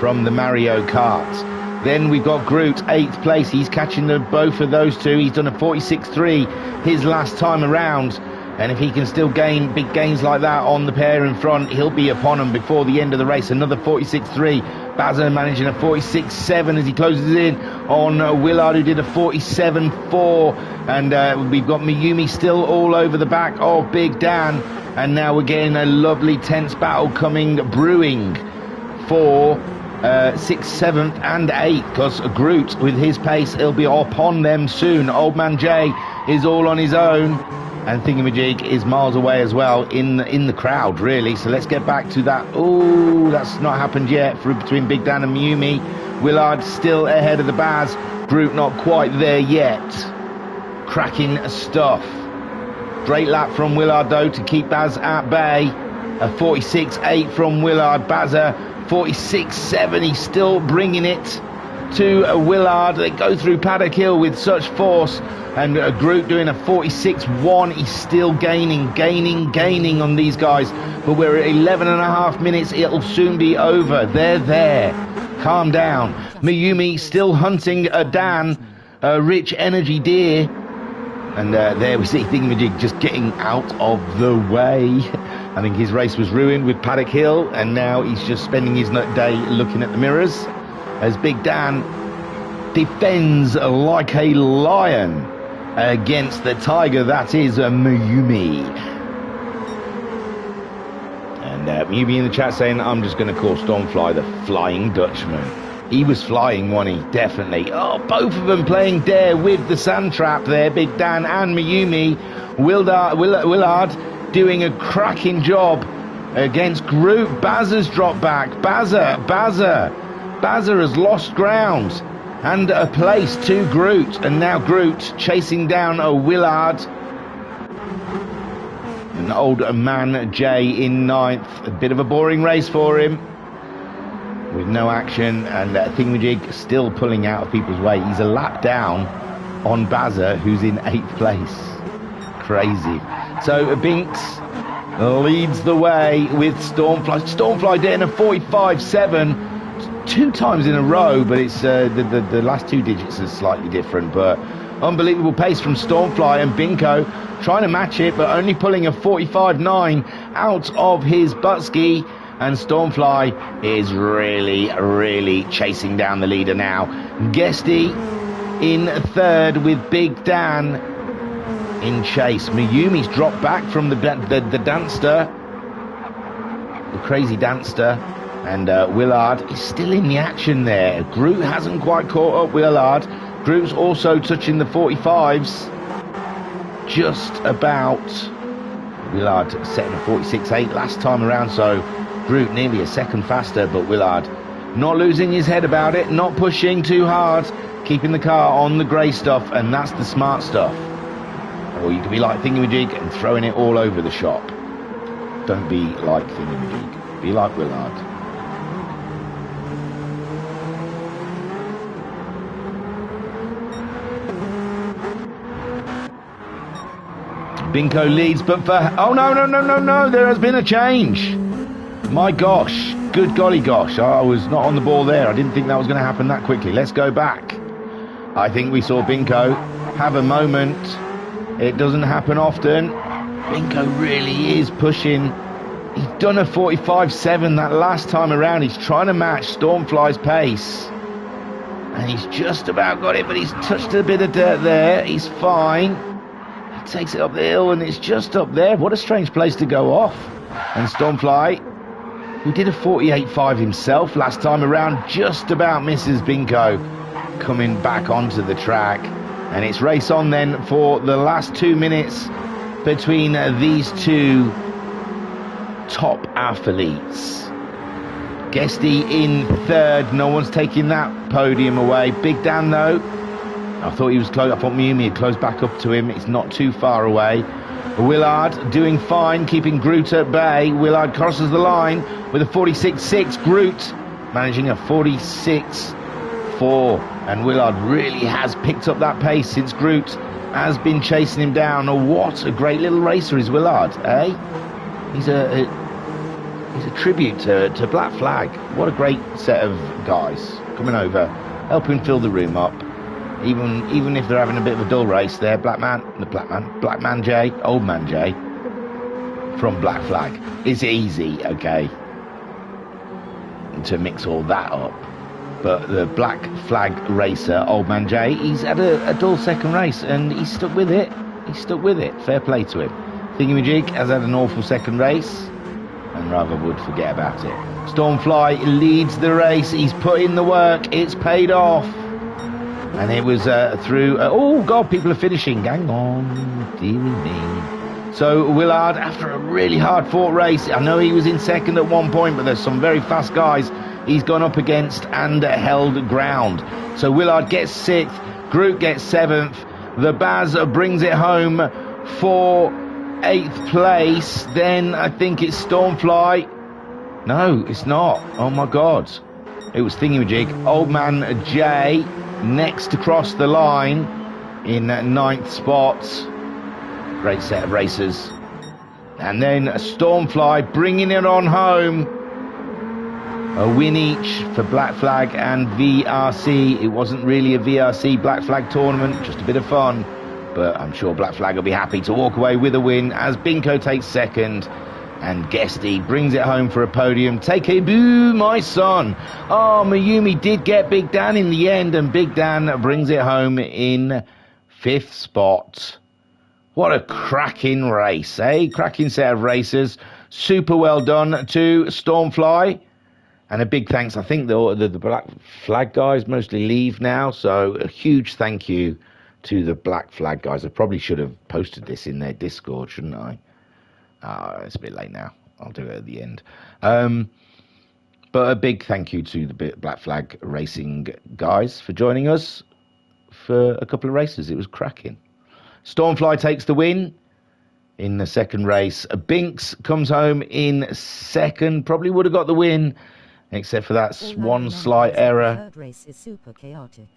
Speaker 1: from the Mario Kart. Then we've got Groot, 8th place. He's catching both of those two. He's done a 46.3 his last time around. And if he can still gain big gains like that on the pair in front, he'll be upon them before the end of the race. Another 46.3. Bazza managing a 46.7 as he closes in on Willard, who did a 47.4. And we've got Mayumi still all over the back of Big Dan. And now we're getting a lovely tense battle brewing for 6th, 7th and 8th, because Groot, with his pace, he'll be upon them soon. Old Man Jay is all on his own. And Thingamajig is miles away as well in the crowd, really. So let's get back to that. Oh, that's not happened yet between Big Dan and Mayumi. Willard still ahead of the Baz. Groot not quite there yet. Cracking stuff. Great lap from Willard, though, to keep Baz at bay. A 46.8 from Willard. Bazza 46.7. He's still bringing it to Willard. They go through Paddock Hill with such force. And Groot doing a 46.1. He's still gaining on these guys. But we're at 11.5 minutes. It'll soon be over. They're there. Calm down. Mayumi still hunting a Dan. Rich Energy Deer. And there we see Thingamajig just getting out of the way. I think his race was ruined with Paddock Hill. And now he's just spending his day looking at the mirrors. As Big Dan defends like a lion against the tiger that is Mayumi. And Mayumi in the chat saying, I'm just going to call Stormfly the Flying Dutchman. He was flying, wasn't he? Definitely. Oh, both of them playing dare with the sand trap there, Big Dan and Mayumi. Willard doing a cracking job against Groot. Bazza's dropped back. Bazza has lost ground and a place to Groot, and now Groot chasing down a Willard. An old man Jay in 9th. A bit of a boring race for him with no action, and Thingamajig still pulling out of people's way. He's a lap down on Bazza, who's in 8th place. Crazy. So Binks leads the way with Stormfly. Stormfly doing a 45.7 2 times in a row, but it's the last 2 digits are slightly different. But unbelievable pace from Stormfly, and Binko trying to match it, but only pulling a 45.9 out of his buttski. And Stormfly is really chasing down the leader now. Guesty in 3rd with Big Dan in chase. Mayumi's dropped back from the Danster, the crazy Danster. And Willard is still in the action there. Groot hasn't quite caught up Willard. Groot's also touching the 45s. Just about. Willard setting a 46.8 last time around, so Groot nearly a second faster, but Willard not losing his head about it, not pushing too hard, keeping the car on the grey stuff, and that's the smart stuff. Or you can be like Thingamajig and throwing it all over the shop. Don't be like Thingamajig. Be like Willard. Binko leads, but for... Oh, no, there has been a change. My gosh, good golly gosh, I was not on the ball there. I didn't think that was going to happen that quickly. Let's go back. I think we saw Binko have a moment. It doesn't happen often. Binko really is pushing. He's done a 45.7 that last time around. He's trying to match Stormfly's pace. And he's just about got it, but he's touched a bit of dirt there. He's fine. takes it up the hill, and it's just up there. What a strange place to go off. And Stormfly, who did a 48.5 himself last time around, just about misses Binko, coming back onto the track. And it's race on then for the last 2 minutes between these two top athletes. Guesty in third. No one's taking that podium away. Big Dan, though, I thought he was close. I thought Miumi had closed back up to him. It's not too far away. Willard doing fine, keeping Groot at bay. Willard crosses the line with a 46.6. Groot managing a 46.4. And Willard really has picked up that pace since Groot has been chasing him down. Oh, what a great little racer is Willard, eh? He's a tribute to Black Flag. What a great set of guys coming over, helping fill the room up. Even if they're having a bit of a dull race there, Black Man J, Old Man J, from Black Flag. It's easy, okay, to mix all that up. But the Black Flag racer, Old Man J, he's had a dull second race, and he's stuck with it. Fair play to him. Thingamajig has had an awful second race, and rather would forget about it. Stormfly leads the race. He's put in the work. It's paid off. And it was through... oh, God, people are finishing. Hang on. Dearie me. So Willard, after a really hard-fought race, I know he was in second at one point, but there's some very fast guys he's gone up against and held ground. So Willard gets sixth. Groot gets seventh. The Baz brings it home for 8th place. Then I think it's Stormfly. No, it's not. Oh, my God. It was Thingamajig. Old Man J next to cross the line in 9th spot. Great set of racers. And then Stormfly bringing it on home. A win each for Black Flag and VRC. It wasn't really a VRC Black Flag tournament, just a bit of fun. But I'm sure Black Flag will be happy to walk away with a win as Binko takes second. And Guesty brings it home for a podium. Take a boo, my son. Oh, Mayumi did get Big Dan in the end, and Big Dan brings it home in 5th spot. What a cracking race, eh? Cracking set of racers. Super well done to Stormfly. And a big thanks. I think the Black Flag guys mostly leave now, so a huge thank you to the Black Flag guys. I probably should have posted this in their Discord, shouldn't I? It's a bit late now. I'll do it at the end. But a big thank you to the Black Flag Racing guys for joining us for a couple of races. It was cracking. Stormfly takes the win in the second race. Binks comes home in second. Probably would have got the win, except for that one slight error.
Speaker 2: The third race is super chaotic.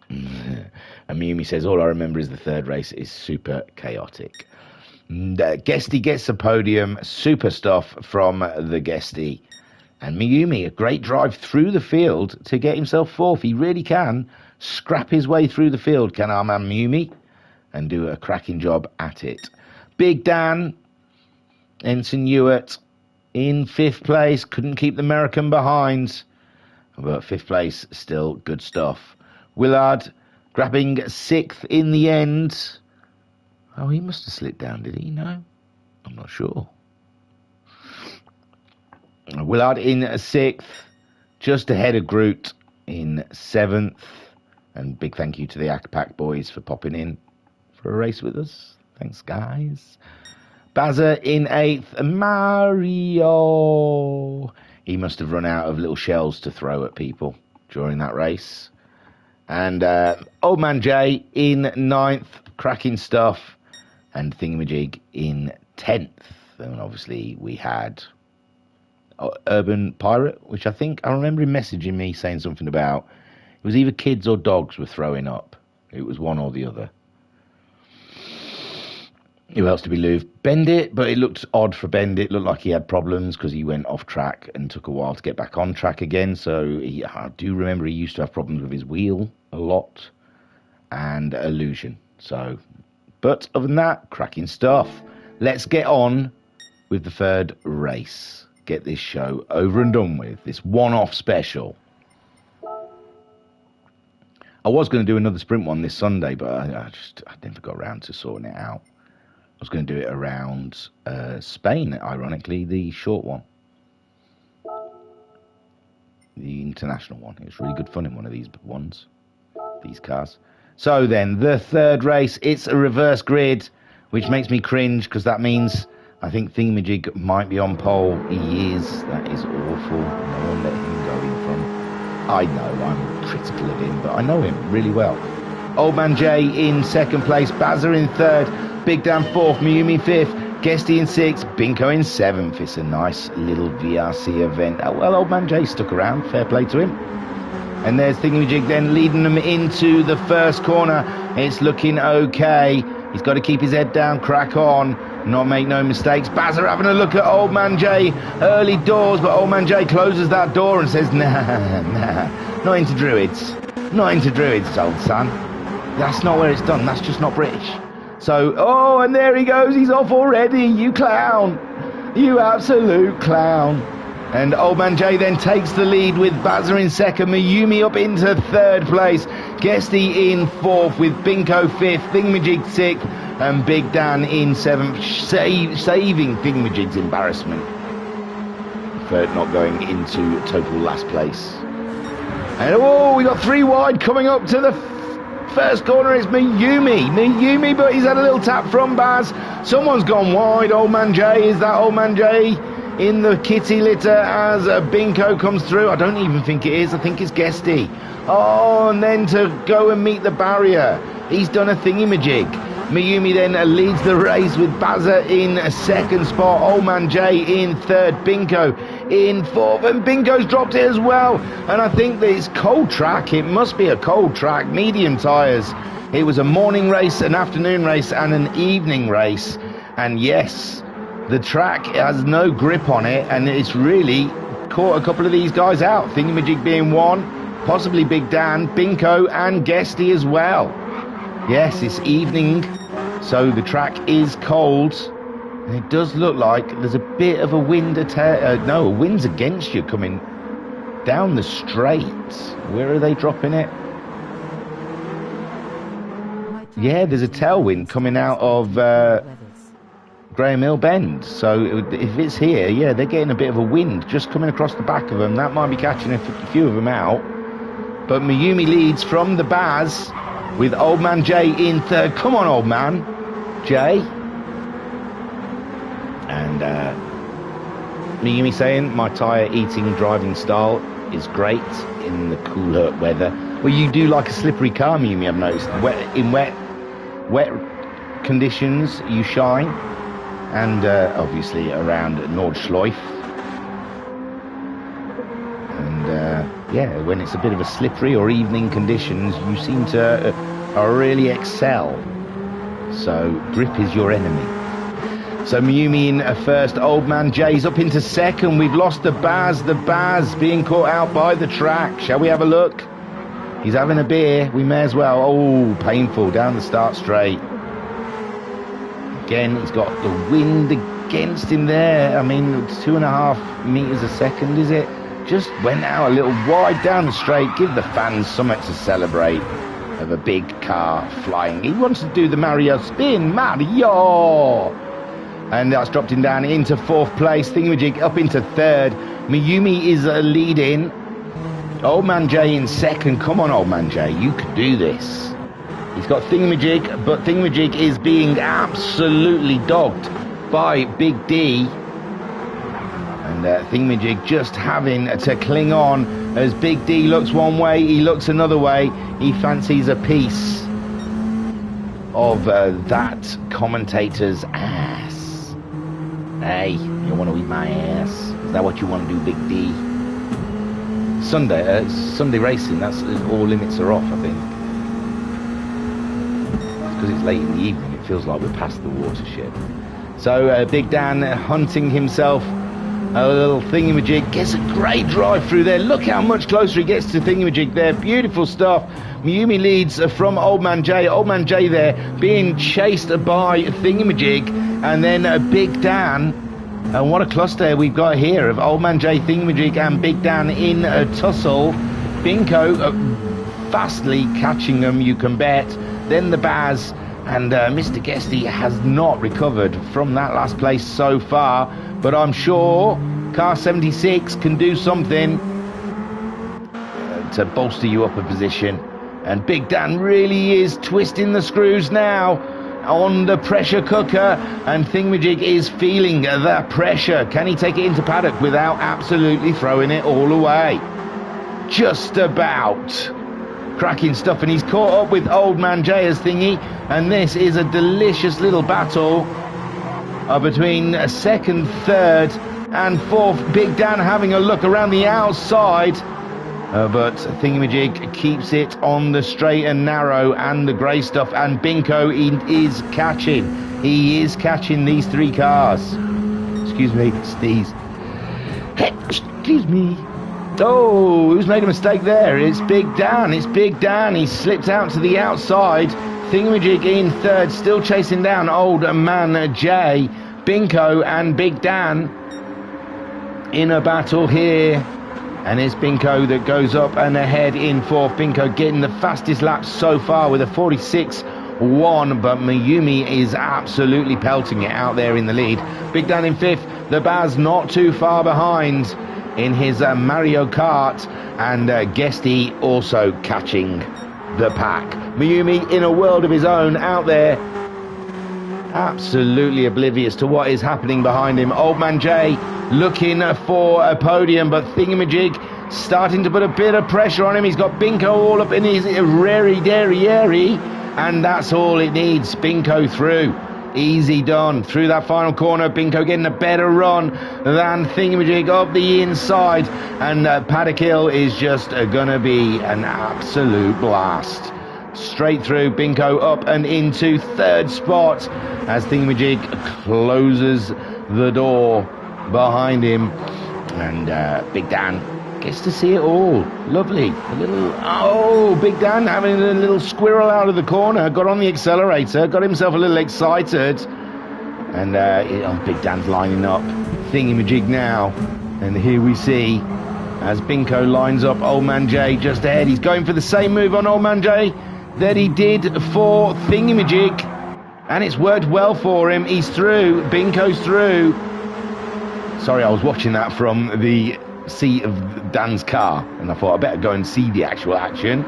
Speaker 1: And Miumi says, all I remember is the third race is super chaotic. Guesty gets the podium. Super stuff from the Guesty. And Miumi, a great drive through the field to get himself fourth. He really can scrap his way through the field, can our man Miumi, and do a cracking job at it. Big Dan, Ensign Ewart, in 5th place. Couldn't keep the American behind. But 5th place, still good stuff. Willard grabbing 6th in the end. Oh, he must have slipped down, did he? No? I'm not sure. Willard in 6th, just ahead of Groot in 7th. And big thank you to the ACPAC boys for popping in for a race with us. Thanks, guys. Bazza in 8th. Mario. He must have run out of little shells to throw at people during that race. And Old Man J in 9th. Cracking stuff. And Thingamajig in 10th. And obviously we had Urban Pirate, which I think I remember him messaging me saying something about. It was either kids or dogs were throwing up. It was one or the other. Who else to be Louvre? Bendit, but it looked odd for Bendit. It looked like he had problems because he went off track and took a while to get back on track again. So I do remember he used to have problems with his wheel a lot and illusion. So, but other than that, cracking stuff. Let's get on with the third race. Get this show over and done with. This one-off special. I was going to do another sprint one this Sunday, but I never got around to sorting it out. I was going to do it around Spain, ironically, the short one. The international one. It was really good fun in one of these ones. These cars. So then, the third race, it's a reverse grid, which makes me cringe, because that means I think Thingamajig might be on pole. He is. That is awful. No one let him go in front. I know, I'm critical of him, but I know him really well. Old Man J in second place, Bazza in third, Big Dan fourth, Mayumi fifth, Guesty in sixth, Binko in seventh. It's a nice little VRC event. Oh, well, Old Man J stuck around. Fair play to him. And there's Thingamajig then leading them into the first corner. It's looking okay. He's got to keep his head down, crack on, not make no mistakes. Bazza having a look at Old Man J early doors, but Old Man J closes that door and says, nah, not into druids. Not into druids, old son. That's not where it's done. That's just not British. So, oh, and there he goes. He's off already. You clown. You absolute clown. And Old Man J then takes the lead with Bazza in second, Mayumi up into third place, Guesty in fourth with Binko fifth, Thingamajig sixth, and Big Dan in seventh, saving Thingamajig's embarrassment for not going into total last place. And oh, we got three wide coming up to the first corner. It's Mayumi, but he's had a little tap from Baz. Someone's gone wide. Old Man J, is that Old Man J in the kitty litter as Binko comes through? I don't even think it is. I think it's Guesty. Oh, and then to go and meet the barrier, he's done a Thingamajig. Mayumi then leads the race with Bazza in second spot, Old Man J in third, Binko in fourth, and Binko's dropped it as well. And I think that it's cold track. It must be a cold track, medium tyres. It was a morning race, an afternoon race, and an evening race. And yes, the track has no grip on it, and it's really caught a couple of these guys out. Thingamajig being one, possibly Big Dan, Binko, and Guesty as well. Yes, it's evening, so the track is cold, and it does look like there's a bit of a wind a wind's against you coming down the straight. Where are they dropping it? Yeah, there's a tailwind coming out of Graham Hill Bend, so if it's here, yeah, they're getting a bit of a wind just coming across the back of them. That might be catching a few of them out, but Mayumi leads from the Baz with Old Man J in third. Come on, Old Man J. And Mayumi saying, my tyre eating driving style is great in the cooler weather. Well, you do like a slippery car, Mayumi, I've noticed. In wet conditions, you shine. And obviously around Nordschleife. And yeah, when it's a bit of a slippery or evening conditions, you seem to really excel. So grip is your enemy. So Mayumi in first, Old Man J's up into second. We've lost the Baz being caught out by the track. Shall we have a look? He's having a beer, we may as well. Oh, painful, down the start straight. Again, he's got the wind against him there. I mean, it's 2.5 meters a second, is it? Just went out a little wide down the straight. Give the fans something to celebrate of a big car flying. He wants to do the Mario spin. Mario! And that's dropped him down into fourth place. Thingamajig up into third. Mayumi is leading. Old Man J in second. Come on, Old Man J, you can do this. He's got Thingamajig, but Thingamajig is being absolutely dogged by Big D. And Thingamajig just having to cling on as Big D looks one way, he looks another way. He fancies a piece of that commentator's ass. Hey, you want to eat my ass? Is that what you want to do, Big D? Sunday racing, that's all limits are off, I think. Because it's late in the evening, it feels like we're past the watershed. So Big Dan hunting himself a little Thingamajig, gets a great drive through there. Look how much closer he gets to Thingamajig there. Beautiful stuff. Mayumi leads from Old Man J. Old Man J there being chased by Thingamajig, and then Big Dan. And what a cluster we've got here of Old Man J, Thingamajig, and Big Dan in a tussle. Binko fastly catching them, you can bet. Then the Baz And Mr. Guesty has not recovered from that last place so far, but I'm sure car 76 can do something to bolster you up a position. And Big Dan really is twisting the screws now on the pressure cooker, and Thingamajig is feeling that pressure. Can he take it into paddock without absolutely throwing it all away? Just about. Cracking stuff, and he's caught up with Old Man Jay as Thingy, and this is a delicious little battle between second, third and fourth. Big Dan having a look around the outside, but Thingamajig keeps it on the straight and narrow and the grey stuff, and Binko is catching these three cars. Excuse me, sneeze. Excuse me. Oh, who's made a mistake there? It's Big Dan. It's Big Dan. He slipped out to the outside. Thingamajig in third, still chasing down Old Man Jay. Binko and Big Dan in a battle here. And it's Binko that goes up and ahead in fourth. Binko getting the fastest lap so far with a 46.1, but Mayumi is absolutely pelting it out there in the lead. Big Dan in fifth. The Baz not too far behind in his Mario Kart, and Guesty also catching the pack. Mayumi in a world of his own out there, absolutely oblivious to what is happening behind him. Old Man Jay looking for a podium, but Thingamajig starting to put a bit of pressure on him. He's got Binko all up in his rary, and that's all it needs. Binko through. Easy done. Through that final corner, Binko getting a better run than Thingamajig up the inside, and Paddock Hill is just going to be an absolute blast. Straight through, Binko up and into third spot as Thingamajig closes the door behind him, and Big Dan gets to see it all. Lovely. A little, oh, Big Dan having a little squirrel out of the corner, got on the accelerator, got himself a little excited, and Big Dan's lining up Thingamajig now, and here we see as Binko lines up Old Man Jay just ahead. He's going for the same move on Old Man Jay that he did for Thingamajig, and it's worked well for him. He's through. Binko's through. Sorry, I was watching that from the seat of Dan's car, and I thought I better go and see the actual action.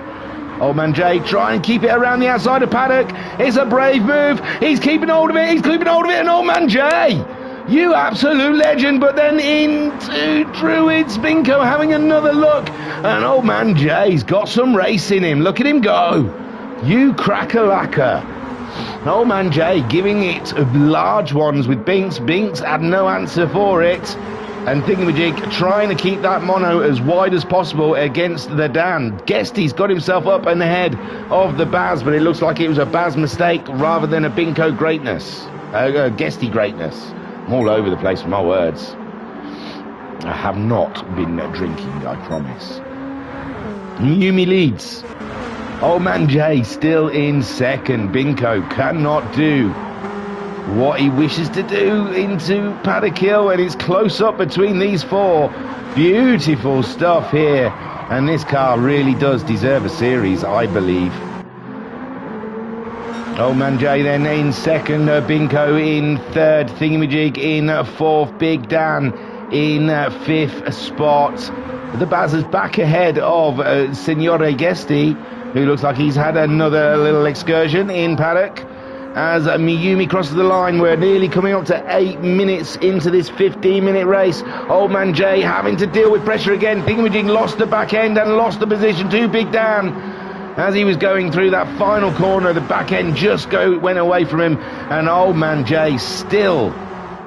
Speaker 1: Old Man Jay try and keep it around the outside of paddock. It's a brave move. He's keeping hold of it. And Old Man Jay, you absolute legend. But then into Druids. Binko having another look, and Old Man Jay's got some race in him. Look at him go. You cracker-lacquer. Old Man Jay giving it large ones with Binks. Binks had no answer for it. And Thingamajig trying to keep that mono as wide as possible against the Dan. Guesty's got himself up and ahead of the Baz, but it looks like it was a Baz mistake rather than a Binko greatness. Guesty greatness. I'm all over the place with my words. I have not been drinking, I promise. Mayumi leads. Old Man Jay still in second. Binko cannot do what he wishes to do into Paddock Hill, and it's close up between these four. Beautiful stuff here, and this car really does deserve a series, I believe. Old Man Jay then in second, Binko in third, Thingamajig in fourth, Big Dan in fifth spot. The Baz is back ahead of Signore Guesty, who looks like he's had another little excursion in paddock. As Mayumi crosses the line, we're nearly coming up to 8 minutes into this 15-minute race. Old Man Jay having to deal with pressure again. Thingamajig lost the back end and lost the position to Big Dan. As he was going through that final corner, the back end just went away from him, and Old Man Jay still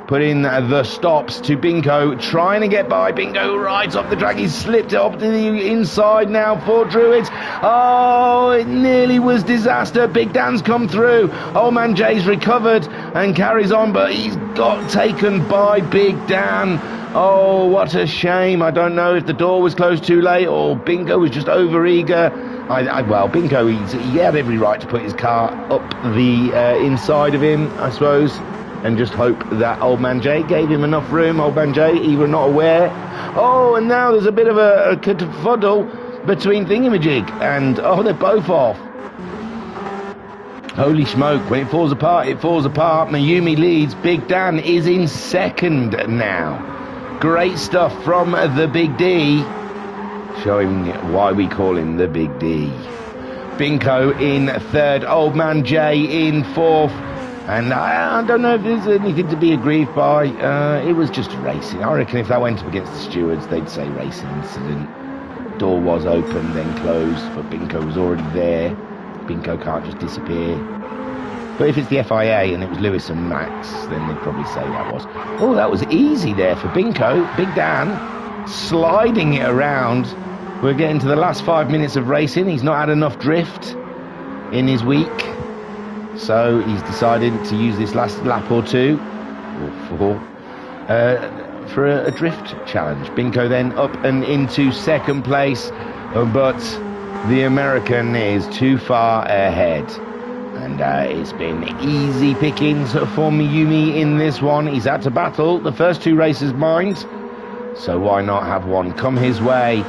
Speaker 1: put in the stops to Binko, trying to get by. Binko rides off the track. He's slipped it up to the inside now for Druids. Oh, it nearly was disaster. Big Dan's come through. Old Man Jay's recovered and carries on, but he's got taken by Big Dan. Oh, what a shame. I don't know if the door was closed too late or Binko was just over-eager. Well, Binko, he had every right to put his car up the inside of him, I suppose, and just hope that Old Man Jay gave him enough room. Old Man Jay, he was not aware. Oh, and now there's a bit of a kerfuffle between Thingamajig and, oh, they're both off. Holy smoke, when it falls apart, it falls apart. Mayumi leads. Big Dan is in second now. Great stuff from the Big D, showing why we call him the Big D. Binko in third, Old Man Jay in fourth. And I don't know if there's anything to be aggrieved by. It was just racing. I reckon if that went up against the stewards, they'd say racing incident. Door was open, then closed, but Binko was already there. Binko can't just disappear. But if it's the FIA and it was Lewis and Max, then they'd probably say that was. Oh, that was easy there for Binko. Big Dan sliding it around. We're getting to the last 5 minutes of racing. He's not had enough drift in his week, so he's decided to use this last lap or two, or four, for a drift challenge. Binko then up and into second place, but the American is too far ahead. And it's been easy pickings for Mayumi in this one. He's had to battle the first two races, mind, so why not have one come his way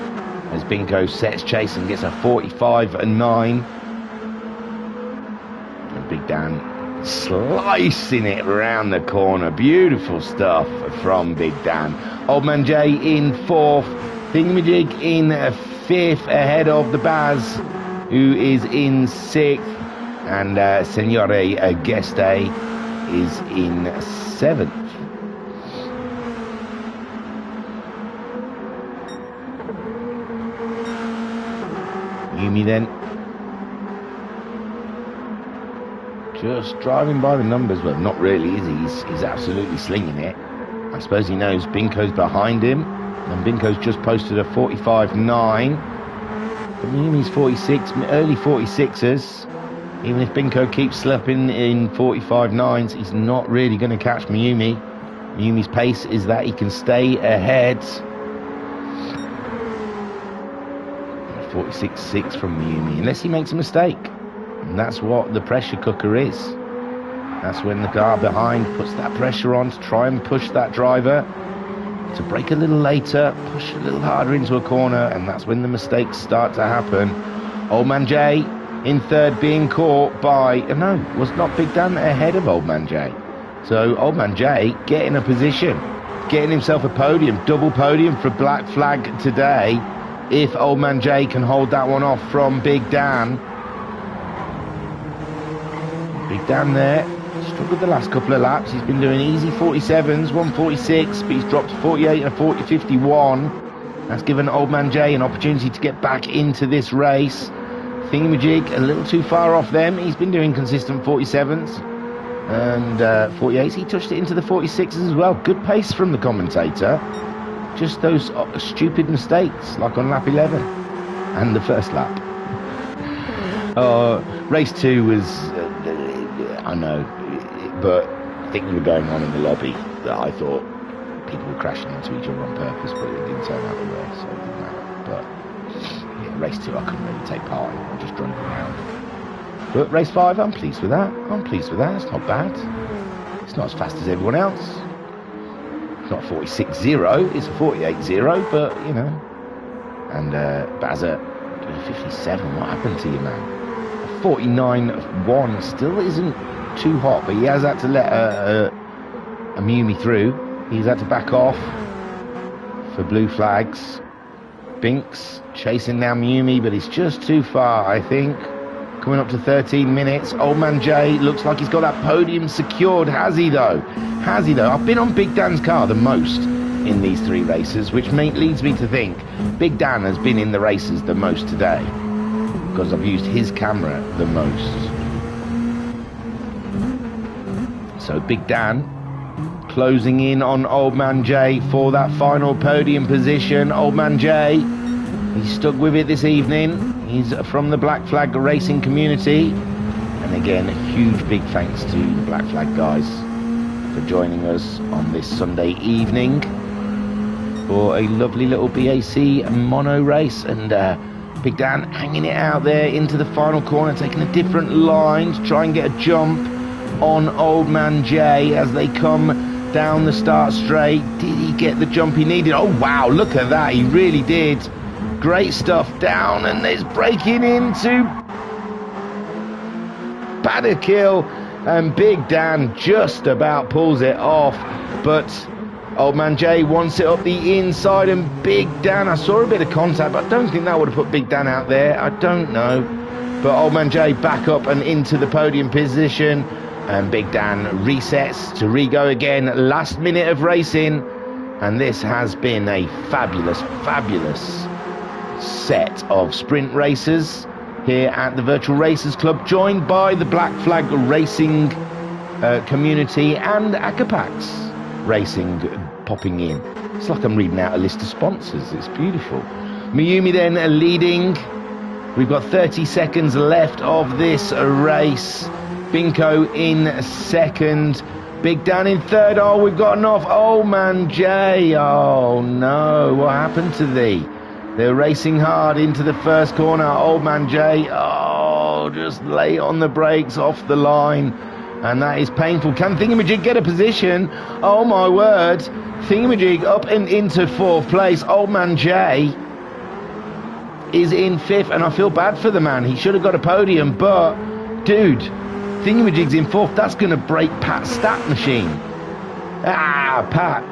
Speaker 1: as Binko sets chase and gets a 45.9. And Big Dan slicing it around the corner. Beautiful stuff from Big Dan. Old Man Jay in fourth. Thingamajig in fifth, ahead of the Baz, who is in sixth. And Signore Geste is in seventh. Yumi then just driving by the numbers. Well, not really, is he? He's absolutely slinging it. I suppose he knows Binko's behind him, and Binko's just posted a 45.9. But Yumi's 46, early 46ers. Even if Binko keeps slipping in 45.9s, he's not really going to catch Mayumi. Mayumi's pace is that he can stay ahead. 46.6 from Mayumi, unless he makes a mistake. And that's what the pressure cooker is. That's when the car behind puts that pressure on to try and push that driver to brake a little later, push a little harder into a corner, and that's when the mistakes start to happen. Old Man Jay in third, being caught by, no, was not Big Dan ahead of Old Man Jay. So Old Man Jay getting a position, getting himself a podium, double podium for Black Flag today, if Old Man Jay can hold that one off from Big Dan. Big Dan there, struggled the last couple of laps. He's been doing easy 47s, 146, but he's dropped to 48 and a 50, 51. That's given Old Man Jay an opportunity to get back into this race. Thingamajig a little too far off them. He's been doing consistent 47s and 48s. He touched it into the 46s as well. Good pace from the commentator. Just those stupid mistakes, like on lap 11 and the first lap. Race 2 was, I know, but I think we were going on in the lobby that I thought people were crashing into each other on purpose, but it didn't turn out the way, so it didn't matter. But yeah, race 2 I couldn't really take part in. I just drove around. But race 5, I'm pleased with that. I'm pleased with that. It's not bad. It's not as fast as everyone else. It's not 46.0. It's a 48.0. But you know. And Bazza doing 57. What happened to you, man? 49.1 still isn't too hot, but he has had to let a Mayumi through. He's had to back off for blue flags. Binks chasing down Mayumi, but it's just too far, I think. Coming up to 13 minutes. Old Man Jay looks like he's got that podium secured. Has he though? Has he though? I've been on Big Dan's car the most in these 3 races, which leads me to think Big Dan has been in the races the most today, because I've used his camera the most. So Big Dan closing in on Old Man Jay for that final podium position. Old Man Jay, he's stuck with it this evening. He's from the Black Flag racing community. And again, a huge big thanks to the Black Flag guys for joining us on this Sunday evening for a lovely little BAC Mono race. And Big Dan hanging it out there into the final corner, taking a different line to try and get a jump on Old Man Jay as they come down the start straight. Did he get the jump he needed? Oh wow, look at that, he really did. Great stuff down, and there's breaking into paddock kill, and Big Dan just about pulls it off, but Old Man Jay wants it up the inside, and Big Dan, I saw a bit of contact, but I don't think that would have put Big Dan out there. I don't know. But Old Man Jay back up and into the podium position, and Big Dan resets to re-go again. Last minute of racing, and this has been a fabulous, fabulous set of sprint races here at the Virtual Racers Club, joined by the Black Flag Racing community and Acapax Racing popping in. It's like I'm reading out a list of sponsors. It's beautiful. Mayumi then leading. We've got 30 seconds left of this race. Binko in second. Big Dan in third. Oh, we've gotten off Old Man Jay. Oh no, what happened to thee? They're racing hard into the first corner. Old Man Jay, oh, just late on the brakes, off the line. And that is painful. Can Thingamajig get a position? Oh my word. Thingamajig up and into fourth place. Old Man Jay is in fifth, and I feel bad for the man. He should have got a podium, but dude, Thingamajig's in fourth. That's going to break Pat's stat machine. Ah, Pat,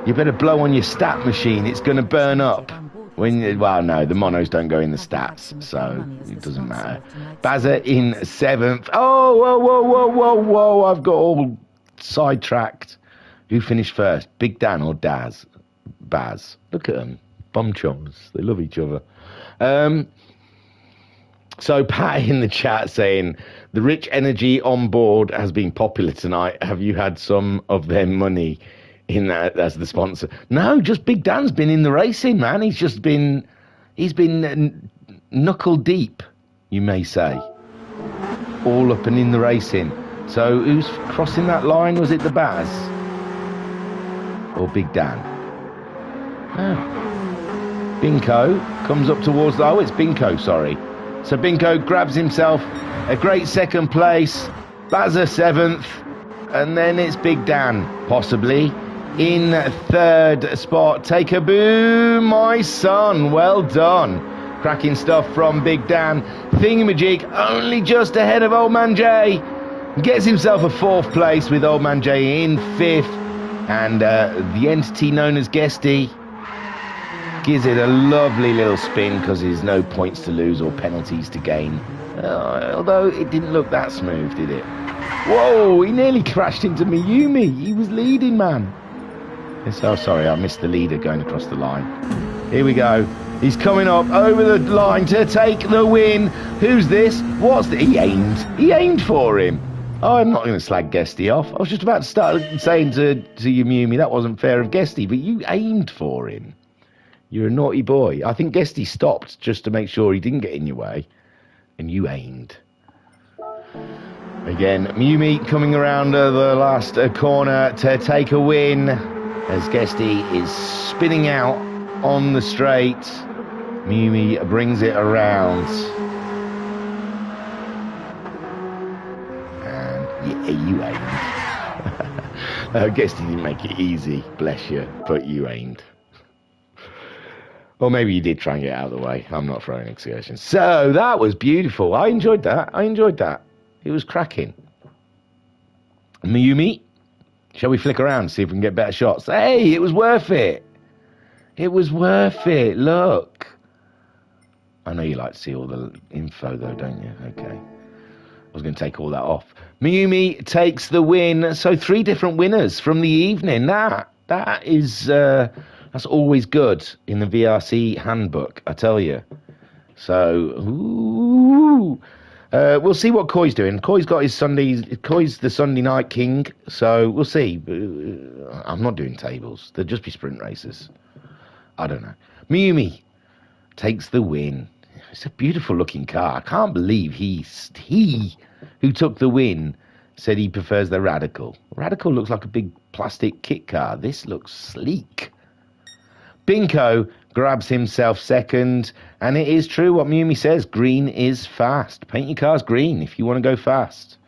Speaker 1: you better blow on your stat machine. It's going to burn up. Well, no, the monos don't go in the stats, so it doesn't matter. Bazza in seventh. Oh, whoa, whoa, whoa, whoa, whoa. I've got all sidetracked. Who finished first? Big Dan or Daz? Baz. Look at them. Bum chums. They love each other. So Pat in the chat saying, the rich energy on board has been popular tonight. Have you had some of their money in that as the sponsor? No, just Big Dan's been in the racing, man. He's been knuckle deep, you may say, all up and in the racing. So who's crossing that line? Was it the Baz or Big Dan? Oh. Binko comes up towards it's Binko, sorry. So Binko grabs himself a great second place, Bazza seventh, and then it's Big Dan possibly in third spot. Take a boo, my son. Well done. Cracking stuff from Big Dan. Thingamajig only just ahead of Old Man Jay. Gets himself a fourth place with Old Man Jay in fifth. And the entity known as Guesty gives it a lovely little spin because there's no points to lose or penalties to gain. Although it didn't look that smooth, did it? Whoa, he nearly crashed into Mayumi. He was leading, man. Oh, sorry, I missed the leader going across the line. Here we go. He's coming up over the line to take the win. Who's this? What's the... He aimed for him. Oh, I'm not going to slag Guesty off. I was just about to start saying to you, Mayumi, that wasn't fair of Guesty, but you aimed for him. You're a naughty boy. I think Guesty stopped just to make sure he didn't get in your way, and you aimed. Again, Mayumi coming around the last corner to take a win, as Guesty is spinning out on the straight. Mayumi brings it around. And yeah, you aimed. Guesty didn't make it easy, bless you, but you aimed. Or maybe you did try and get out of the way. I'm not throwing excursions. So that was beautiful. I enjoyed that. It was cracking. Mayumi, shall we flick around and see if we can get better shots? Hey, it was worth it. It was worth it. Look. I know you like to see all the info though, don't you? Okay. I was going to take all that off. Mayumi takes the win. So 3 different winners from the evening. That is... that's always good in the VRC handbook, I tell you. So, we'll see what Coy's doing. Coy's got his Sundays. Coy's the Sunday night king, so we'll see. I'm not doing tables. There'll just be sprint races. I don't know. Mayumi takes the win. It's a beautiful looking car. I can't believe he who took the win said he prefers the Radical. Radical looks like a big plastic kit car. This looks sleek. Binko grabs himself second, and it is true what Mayumi says, green is fast. Paint your cars green if you want to go fast.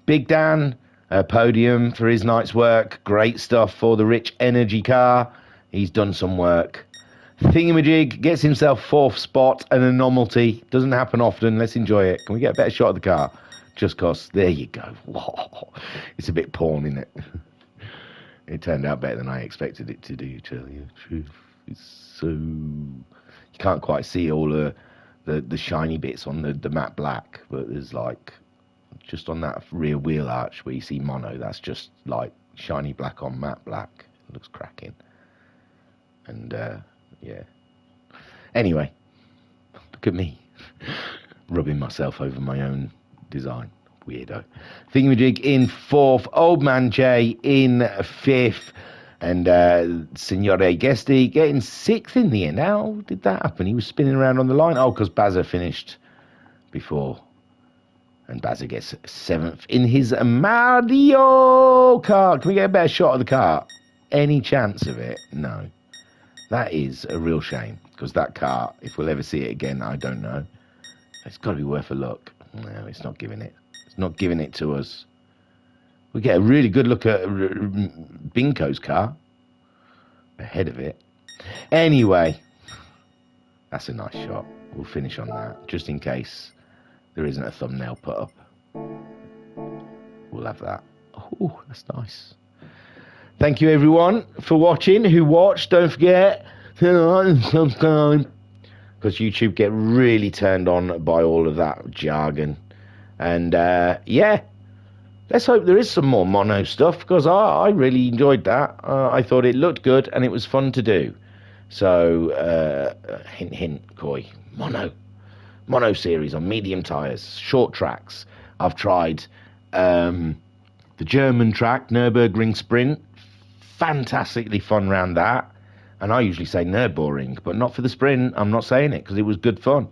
Speaker 1: Big Dan, a podium for his night's work. Great stuff for the rich energy car. He's done some work. Thingamajig gets himself 4th spot, an anomaly. Doesn't happen often. Let's enjoy it. Can we get a better shot of the car? Just cause, there you go. Whoa. It's a bit porn, isn't it? It turned out better than I expected it to do, tell you the truth. It's so... You can't quite see all the shiny bits on the matte black, but there's like, just on that rear wheel arch where you see mono, that's just like shiny black on matte black. It looks cracking. And, yeah. Anyway, look at me. Rubbing myself over my own design. Weirdo. Thingamajig in 4th. Old Man J in 5th. And Signore Gesti getting 6th in the end. How did that happen? He was spinning around on the line. Oh, because Bazza finished before. And Bazza gets 7th in his Mario Kart. Can we get a better shot of the car? Any chance of it? No. That is a real shame. Because that car, if we'll ever see it again, I don't know. It's got to be worth a look. No, it's not giving it. It's not giving it to us. We get a really good look at Binko's car. Ahead of it. Anyway. That's a nice shot. We'll finish on that. Just in case there isn't a thumbnail put up. We'll have that. Oh, that's nice. Thank you everyone for watching. Who watched, don't forget to like and subscribe. Because YouTube get really turned on by all of that jargon. And yeah, let's hope there is some more mono stuff, because I really enjoyed that. I thought it looked good and it was fun to do. So hint hint, koi, mono series on medium tires, short tracks. I've tried the German track, Nürburgring Sprint, fantastically fun round that. And I usually say Nürburgring, but not for the sprint. I'm not saying it because it was good fun.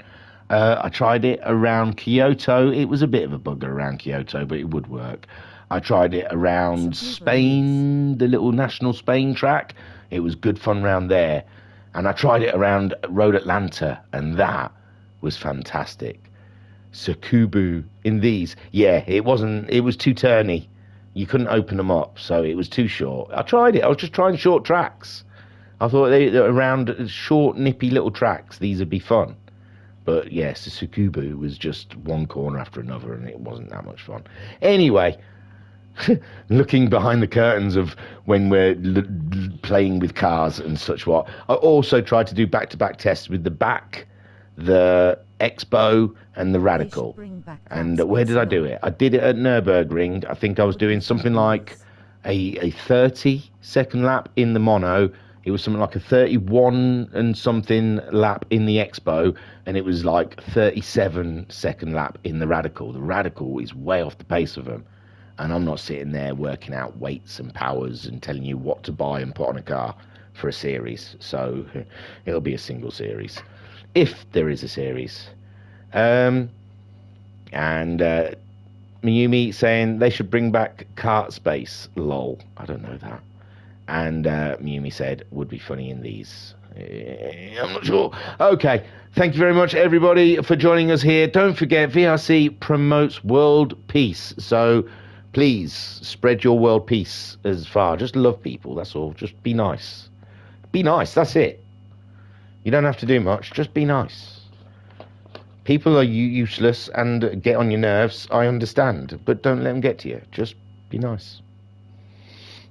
Speaker 1: I tried it around Kyoto. It was a bit of a bugger around Kyoto, but it would work. I tried it around Spain, the little national Spain track. It was good fun round there. And I tried it around Road Atlanta, and that was fantastic. Sukubu in these. Yeah, it was too turny. You couldn't open them up, so it was too short. I tried it. I was just trying short tracks. I thought around short, nippy little tracks, these would be fun. But yes, the Sukubu was just one corner after another, and it wasn't that much fun. Anyway, looking behind the curtains of when we're playing with cars and such what, I also tried to do back-to-back tests with the BAC, the Expo, and the Radical. And where did I do it? I did it at Nürburgring. I think I was doing something like a 30-second lap in the mono. It was something like a 31 and something lap in the Expo, and it was like 37-second lap in the Radical. The Radical is way off the pace of them, and I'm not sitting there working out weights and powers and telling you what to buy and put on a car for a series. So it'll be a single series, if there is a series. And Miyumi saying they should bring back kart space. Lol, I don't know that. And Miyumi said, would be funny in these. I'm not sure. Okay, thank you very much, everybody, for joining us here. Don't forget, VRC promotes world peace. So please spread your world peace as far. Just love people, that's all. Just be nice. Be nice, that's it. You don't have to do much. Just be nice. People are useless and get on your nerves, I understand. But don't let them get to you. Just be nice.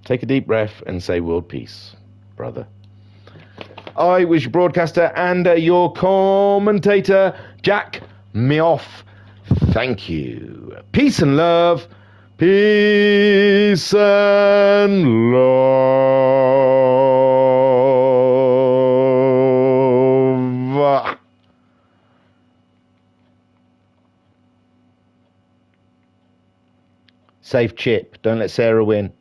Speaker 1: Take a deep breath and say world peace, brother. I was your broadcaster and your commentator, Jack Meoff. Thank you. Peace and love. Peace and love. Safe chip. Don't let Sarah win.